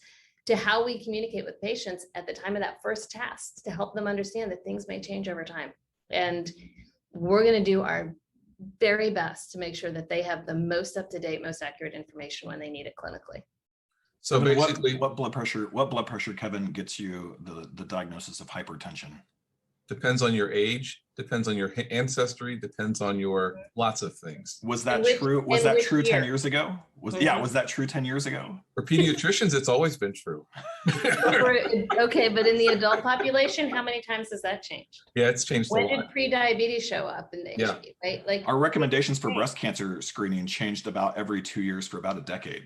to how we communicate with patients at the time of that first test to help them understand that things may change over time. And we're going to do our very best to make sure that they have the most up-to-date, most accurate information when they need it clinically. So basically, what blood pressure, Kevin, gets you the diagnosis of hypertension? Depends on your age, depends on your ancestry, depends on your lots of things. Was that true? Was that true 10 years ago? Was that true 10 years ago? For pediatricians, it's always been true. Okay, but in the adult population, how many times has that changed? Yeah, it's changed a lot. When did pre-diabetes show up in the HIV, right? Like, our recommendations for breast cancer screening changed about every 2 years for about a decade.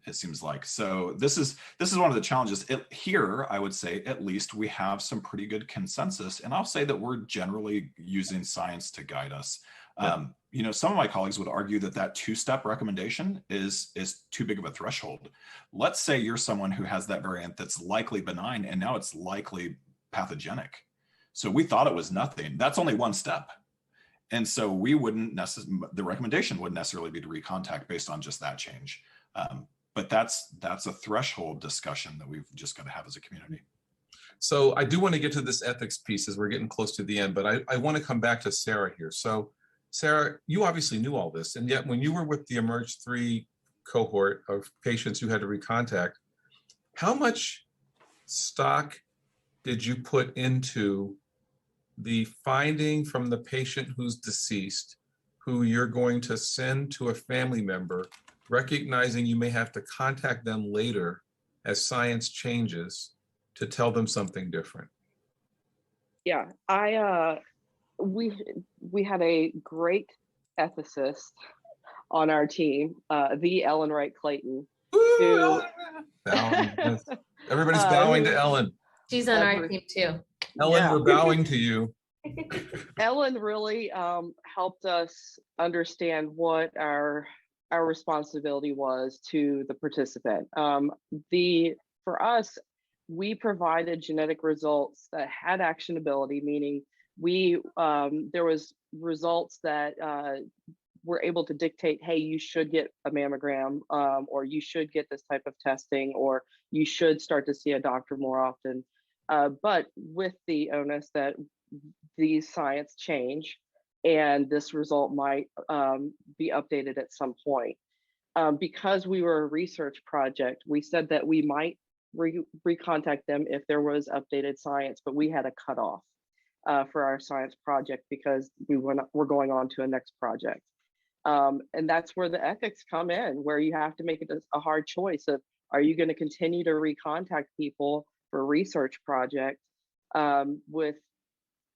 It seems like. So this is one of the challenges here. I would say at least we have some pretty good consensus, and I'll say that we're generally using science to guide us. You know, some of my colleagues would argue that two-step recommendation is too big of a threshold. Let's say you're someone who has that variant that's likely benign, and now it's likely pathogenic. So we thought it was nothing. That's only one step. And so we wouldn't the recommendation wouldn't necessarily be to recontact based on just that change. But that's a threshold discussion that we've just got to have as a community. So I do want to get to this ethics piece as we're getting close to the end, but I want to come back to Sarah here. So Sarah, you obviously knew all this, and yet when you were with the Emerge 3 cohort of patients who had to recontact, how much stock did you put into the finding from the patient who's deceased, who you're going to send to a family member, recognizing you may have to contact them later as science changes to tell them something different? Yeah, we had a great ethicist on our team, the Ellen Wright Clayton. Who, everybody's bowing to Ellen. She's on our team too. Ellen, we're bowing to you. Ellen really helped us understand what our responsibility was to the participant. For us, we provided genetic results that had actionability, meaning there was results that were able to dictate, hey, you should get a mammogram, or you should get this type of testing, or you should start to see a doctor more often. but with the onus that these science change and this result might be updated at some point. Because we were a research project, we said that we might recontact them if there was updated science, but we had a cutoff for our science project because we're going on to a next project. And that's where the ethics come in, where you have to make a hard choice of, are you going to continue to recontact people for a research project with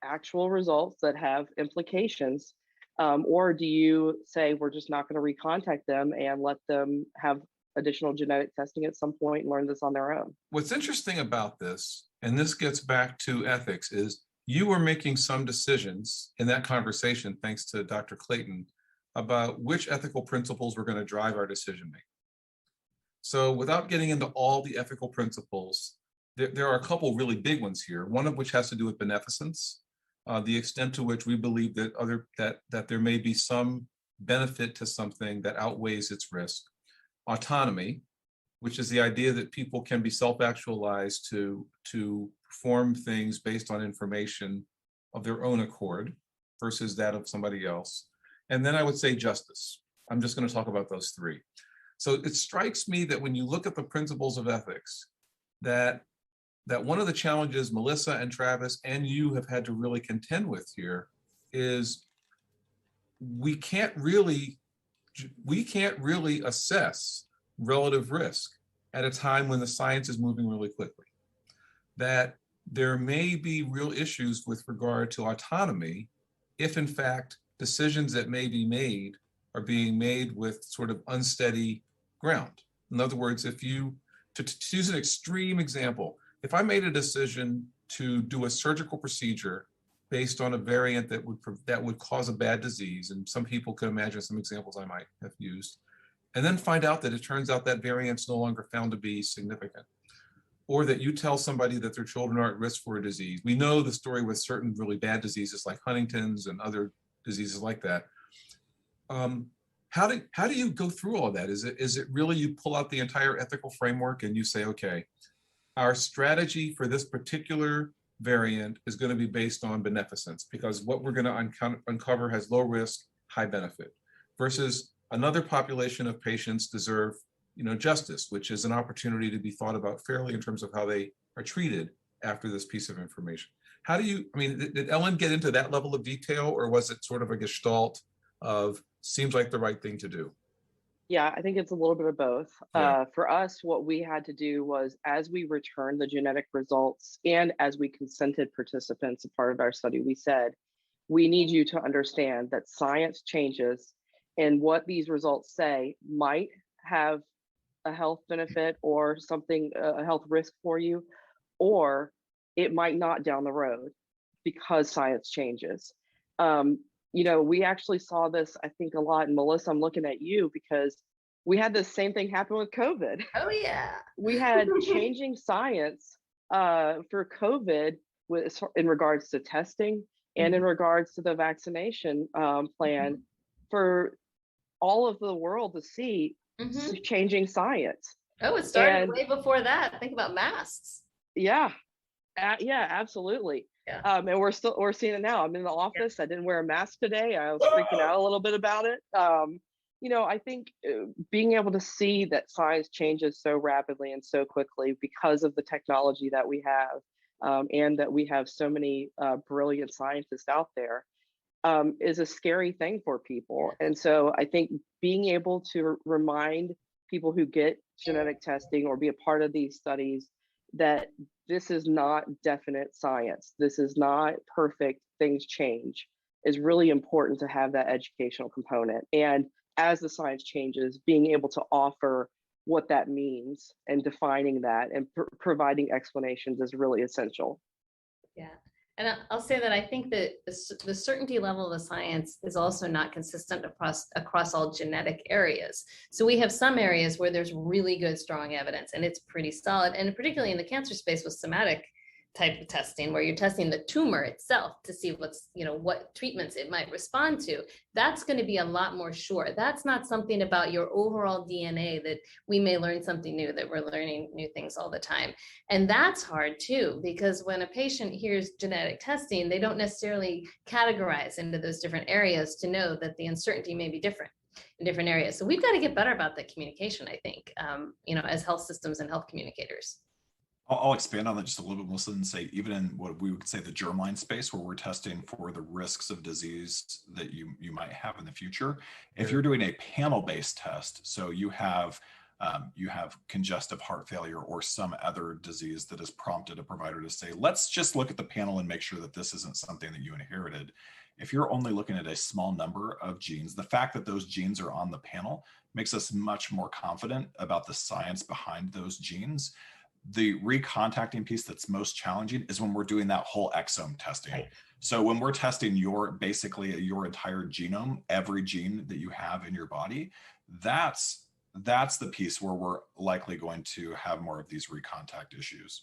actual results that have implications? Or do you say, we're just not going to recontact them and let them have additional genetic testing at some point and learn this on their own? What's interesting about this, and this gets back to ethics, is you were making some decisions in that conversation, thanks to Dr. Clayton, about which ethical principles were going to drive our decision making. So without getting into all the ethical principles, there are a couple really big ones here, one of which has to do with beneficence, the extent to which we believe that there may be some benefit to something that outweighs its risk. Autonomy, which is the idea that people can be self-actualized to perform things based on information of their own accord versus that of somebody else. And then I would say justice. I'm just going to talk about those three. So it strikes me that when you look at the principles of ethics, that one of the challenges Melissa and Travis and you have had to really contend with here is we can't really assess relative risk at a time when the science is moving really quickly. That there may be real issues with regard to autonomy if in fact decisions that may be made are being made with sort of unsteady ground. In other words, if you, to use an extreme example, if I made a decision to do a surgical procedure based on a variant that would cause a bad disease, and some people could imagine some examples I might have used, and then find out that it turns out that variant's no longer found to be significant, or that you tell somebody that their children are at risk for a disease. We know the story with certain really bad diseases like Huntington's and other diseases like that. How do you go through all that? Is it really you pull out the entire ethical framework and you say, okay, our strategy for this particular variant is going to be based on beneficence, because what we're going to uncover has low risk, high benefit, versus another population of patients deserve, justice, which is an opportunity to be thought about fairly in terms of how they are treated after this piece of information. How do you, did Ellen get into that level of detail, or was it sort of a gestalt of seems like the right thing to do? Yeah, I think it's a little bit of both. Yeah. For us, what we had to do was, as we returned the genetic results and as we consented participants a part of our study, we said, we need you to understand that science changes, and what these results say might have a health benefit or something, a health risk for you, or it might not down the road because science changes. We actually saw this, I think, a lot. And Melissa, I'm looking at you because we had the same thing happen with COVID. Oh, yeah. We had changing science for COVID in regards to testing and in regards to the vaccination plan for all of the world to see changing science. Oh, it started way before that. Think about masks. Yeah. Yeah, absolutely. Yeah. And we're seeing it now. I'm in the office. Yeah. I didn't wear a mask today. I was freaking out a little bit about it. I think being able to see that science changes so rapidly and so quickly because of the technology that we have, and that we have so many brilliant scientists out there, is a scary thing for people. And so I think being able to remind people who get genetic testing or be a part of these studies that this is not definite science, this is not perfect, things change, is really important to have that educational component. And as the science changes, being able to offer what that means and defining that and providing explanations is really essential. Yeah. And I'll say that I think that the certainty level of the science is also not consistent across all genetic areas. So we have some areas where there's really good, strong evidence and it's pretty solid. And particularly in the cancer space with somatic type of testing where you're testing the tumor itself to see what treatments it might respond to, that's going to be a lot more sure. That's not something about your overall DNA that we may learn something new, that we're learning new things all the time. And that's hard too, because when a patient hears genetic testing, they don't necessarily categorize into those different areas to know that the uncertainty may be different in different areas. So we've got to get better about that communication, I think, as health systems and health communicators. I'll expand on that just a little bit, Melissa, and say even in what we would say the germline space, where we're testing for the risks of disease that you might have in the future. If you're doing a panel-based test, so you have congestive heart failure or some other disease that has prompted a provider to say, let's just look at the panel and make sure that this isn't something that you inherited. If you're only looking at a small number of genes, the fact that those genes are on the panel makes us much more confident about the science behind those genes. The recontacting piece that's most challenging is when we're doing that whole exome testing. Right. So when we're testing your entire genome, every gene that you have in your body, that's the piece where we're likely going to have more of these recontact issues.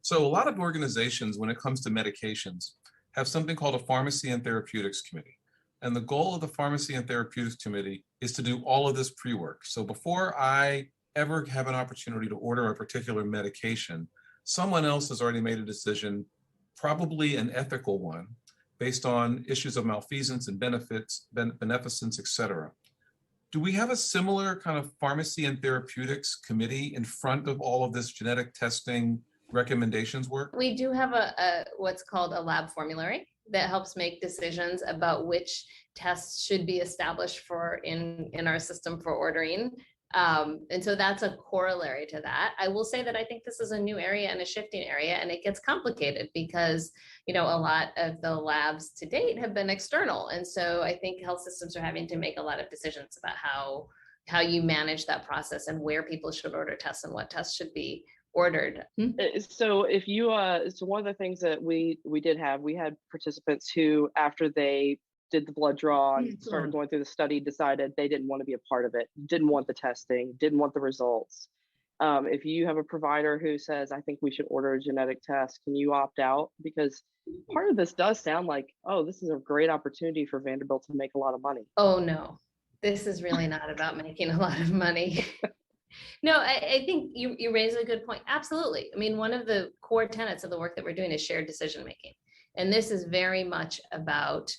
So a lot of organizations, when it comes to medications, have something called a Pharmacy and Therapeutics Committee. And the goal of the Pharmacy and Therapeutics Committee is to do all of this pre-work. So before I ever have an opportunity to order a particular medication, someone else has already made a decision, probably an ethical one, based on issues of malfeasance and beneficence, et cetera. Do we have a similar kind of Pharmacy and Therapeutics Committee in front of all of this genetic testing recommendations work? We do have a what's called a lab formulary that helps make decisions about which tests should be established for in our system for ordering. And so that's a corollary to that. I will say that I think this is a new area and a shifting area, and it gets complicated because, a lot of the labs to date have been external. And so I think health systems are having to make a lot of decisions about how you manage that process and where people should order tests and what tests should be ordered. So if you, so one of the things that we had participants who, after they did the blood draw and started going through the study, decided they didn't want to be a part of it, didn't want the testing, didn't want the results. If you have a provider who says, I think we should order a genetic test, can you opt out? Because part of this does sound like, oh, this is a great opportunity for Vanderbilt to make a lot of money. Oh, no, this is really not about making a lot of money. No, I think you raise a good point. Absolutely. I mean, one of the core tenets of the work that we're doing is shared decision making. And this is very much about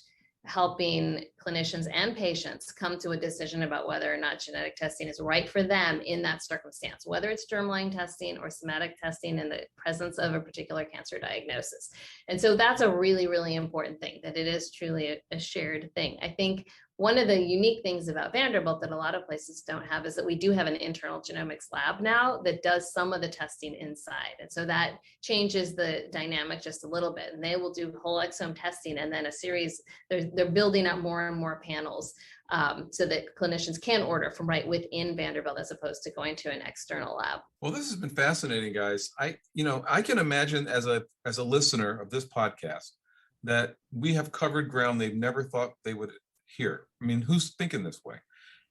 helping clinicians and patients come to a decision about whether or not genetic testing is right for them in that circumstance, whether it's germline testing or somatic testing in the presence of a particular cancer diagnosis. And so that's a really, really important thing, that it is truly a shared thing. I think one of the unique things about Vanderbilt that a lot of places don't have is that we do have an internal genomics lab now that does some of the testing inside. And so that changes the dynamic just a little bit. And they will do whole exome testing and then a series, they're building up more and more panels so that clinicians can order from right within Vanderbilt as opposed to going to an external lab. Well, this has been fascinating, guys. I can imagine as a listener of this podcast that we have covered ground they've never thought they would hear. I mean, who's thinking this way?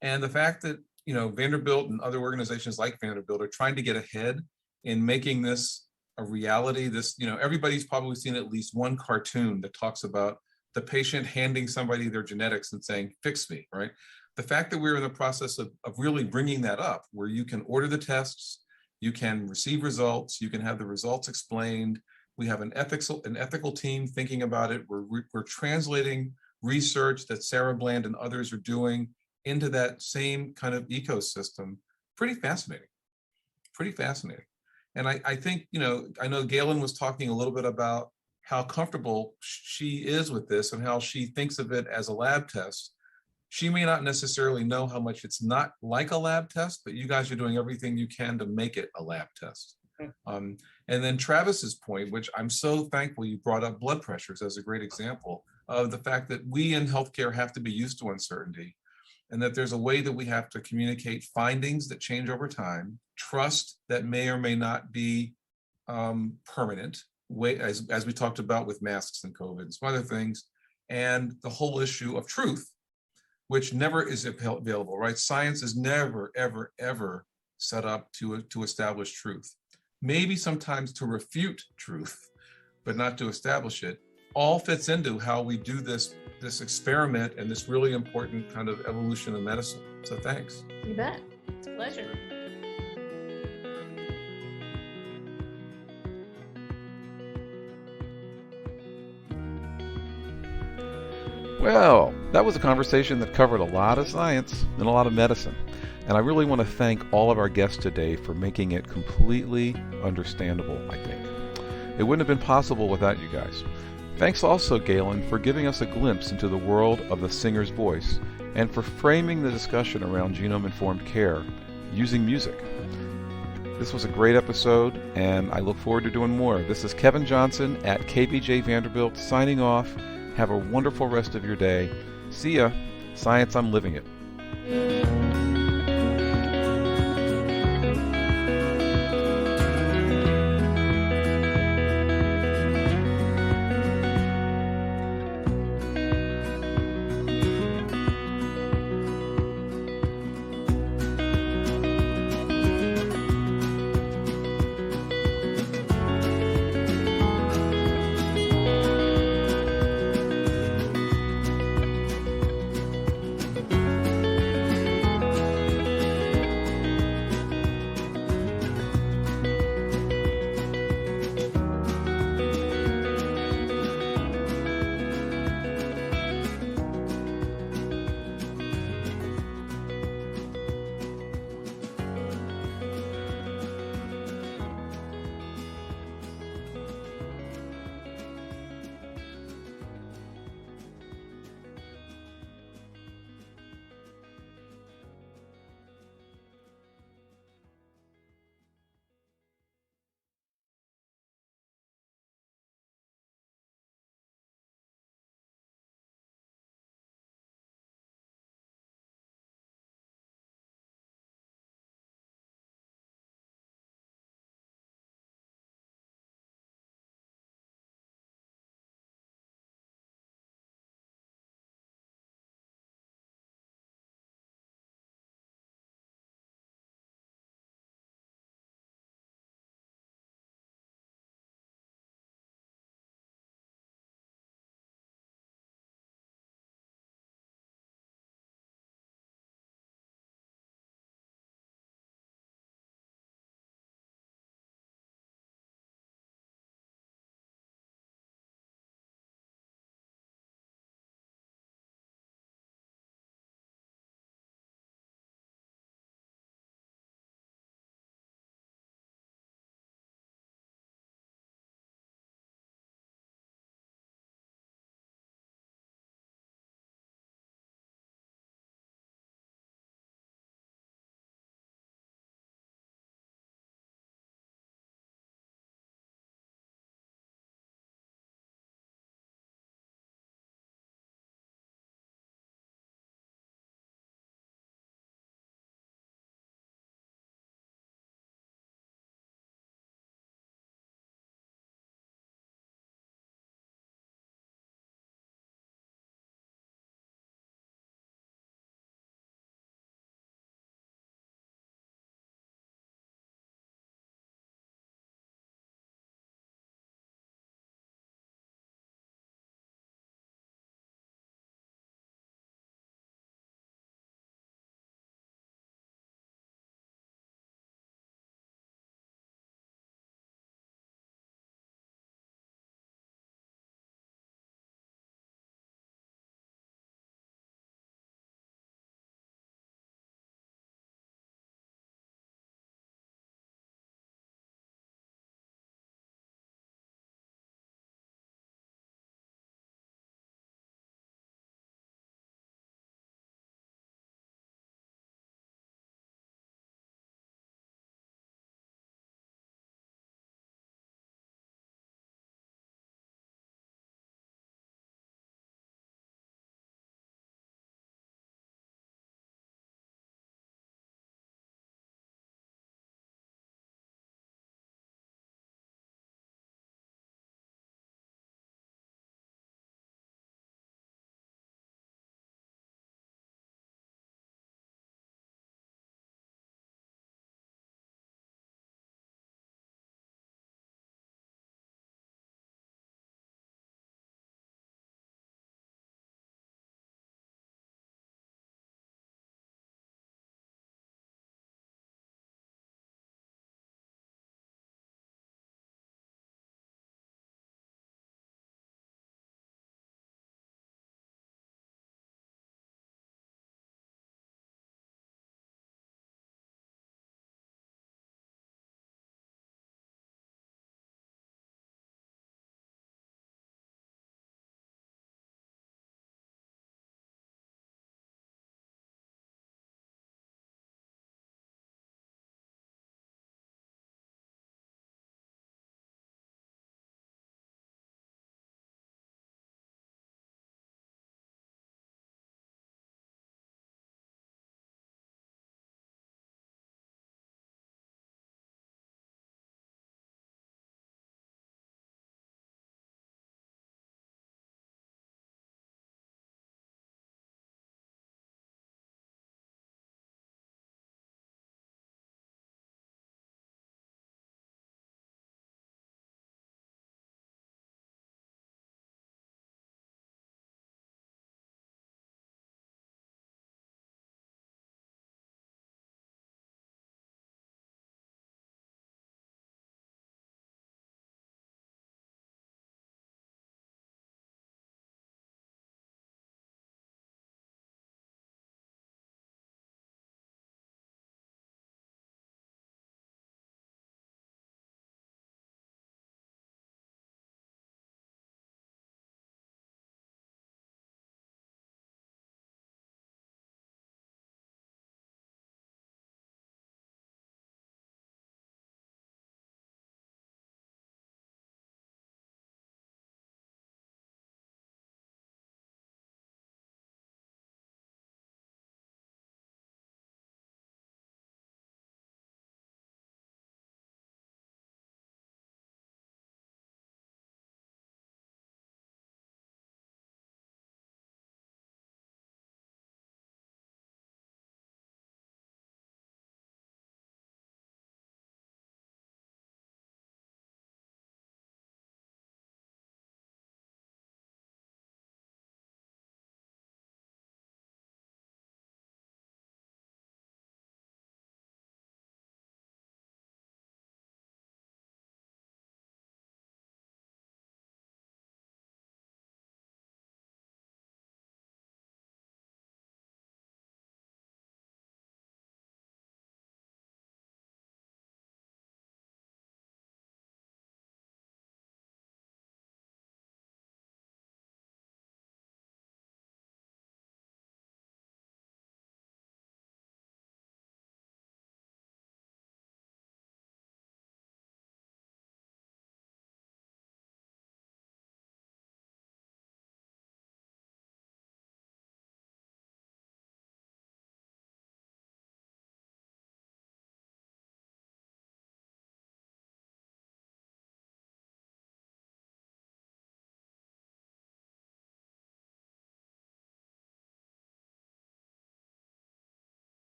And the fact that, Vanderbilt and other organizations like Vanderbilt are trying to get ahead in making this a reality. This, everybody's probably seen at least one cartoon that talks about the patient handing somebody their genetics and saying, fix me, right? The fact that we're in the process of really bringing that up, where you can order the tests, you can receive results, you can have the results explained. We have an ethical team thinking about it. We're translating research that Sarah Bland and others are doing into that same kind of ecosystem. Pretty fascinating. And I think, I know Galen was talking a little bit about how comfortable she is with this and how she thinks of it as a lab test. She may not necessarily know how much it's not like a lab test, but you guys are doing everything you can to make it a lab test. And then Travis's point, which I'm so thankful you brought up blood pressures as a great example of the fact that we in healthcare have to be used to uncertainty, and that there's a way that we have to communicate findings that change over time, trust that may or may not be permanent, as we talked about with masks and COVID and some other things, and the whole issue of truth, which never is available, right? Science is never, ever, ever set up to establish truth. maybe sometimes to refute truth, but not to establish it, all fits into how we do this experiment and this really important kind of evolution of medicine. So thanks. You bet. It's a pleasure. Well, that was a conversation that covered a lot of science and a lot of medicine. And I really want to thank all of our guests today for making it completely understandable, I think. It wouldn't have been possible without you guys. Thanks also, Galen, for giving us a glimpse into the world of the singer's voice and for framing the discussion around genome-informed care using music. This was a great episode, and I look forward to doing more. This is Kevin Johnson at KBJ Vanderbilt signing off. Have a wonderful rest of your day. See ya. Science, I'm living it.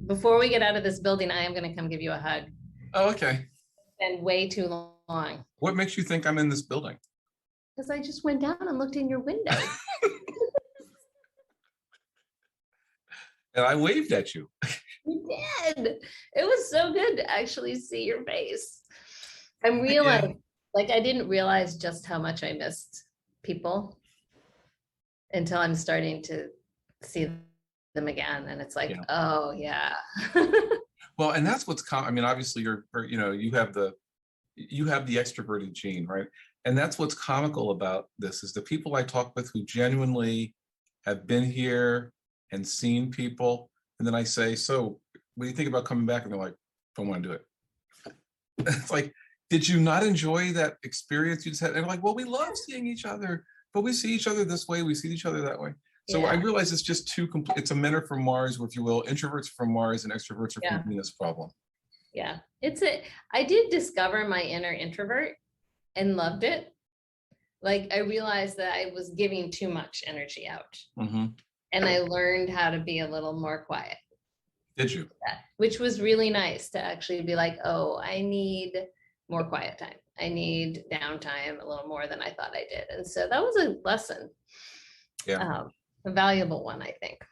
Before we get out of this building, I am going to come give you a hug. Oh, okay. And way too long. What makes you think I'm in this building? Because I just went down and looked in your window. And I waved at you. You did. It was so good to actually see your face. I'm realizing, like, I didn't realize just how much I missed people until I'm starting to see them again. And it's like, oh, yeah. Well, and that's what's I mean, obviously you have the extroverted gene, right? And that's what's comical about this is the people I talk with who genuinely have been here and seen people. And then I say, so what do you think about coming back? And they're like, don't want to do it. It's like, did you not enjoy that experience you just had? And they're like, well, we love seeing each other, but we see each other this way. We see each other that way. So I realize it's just too complete. It's a men are from Mars, if you will. Introverts are from Mars and extroverts are from Venus problem. Yeah, I did discover my inner introvert and loved it. Like I realized that I was giving too much energy out. Mm-hmm. And I learned how to be a little more quiet. Did you? Which was really nice to actually be like, oh, I need more quiet time. I need downtime a little more than I thought I did. And so that was a lesson. Yeah. A valuable one, I think.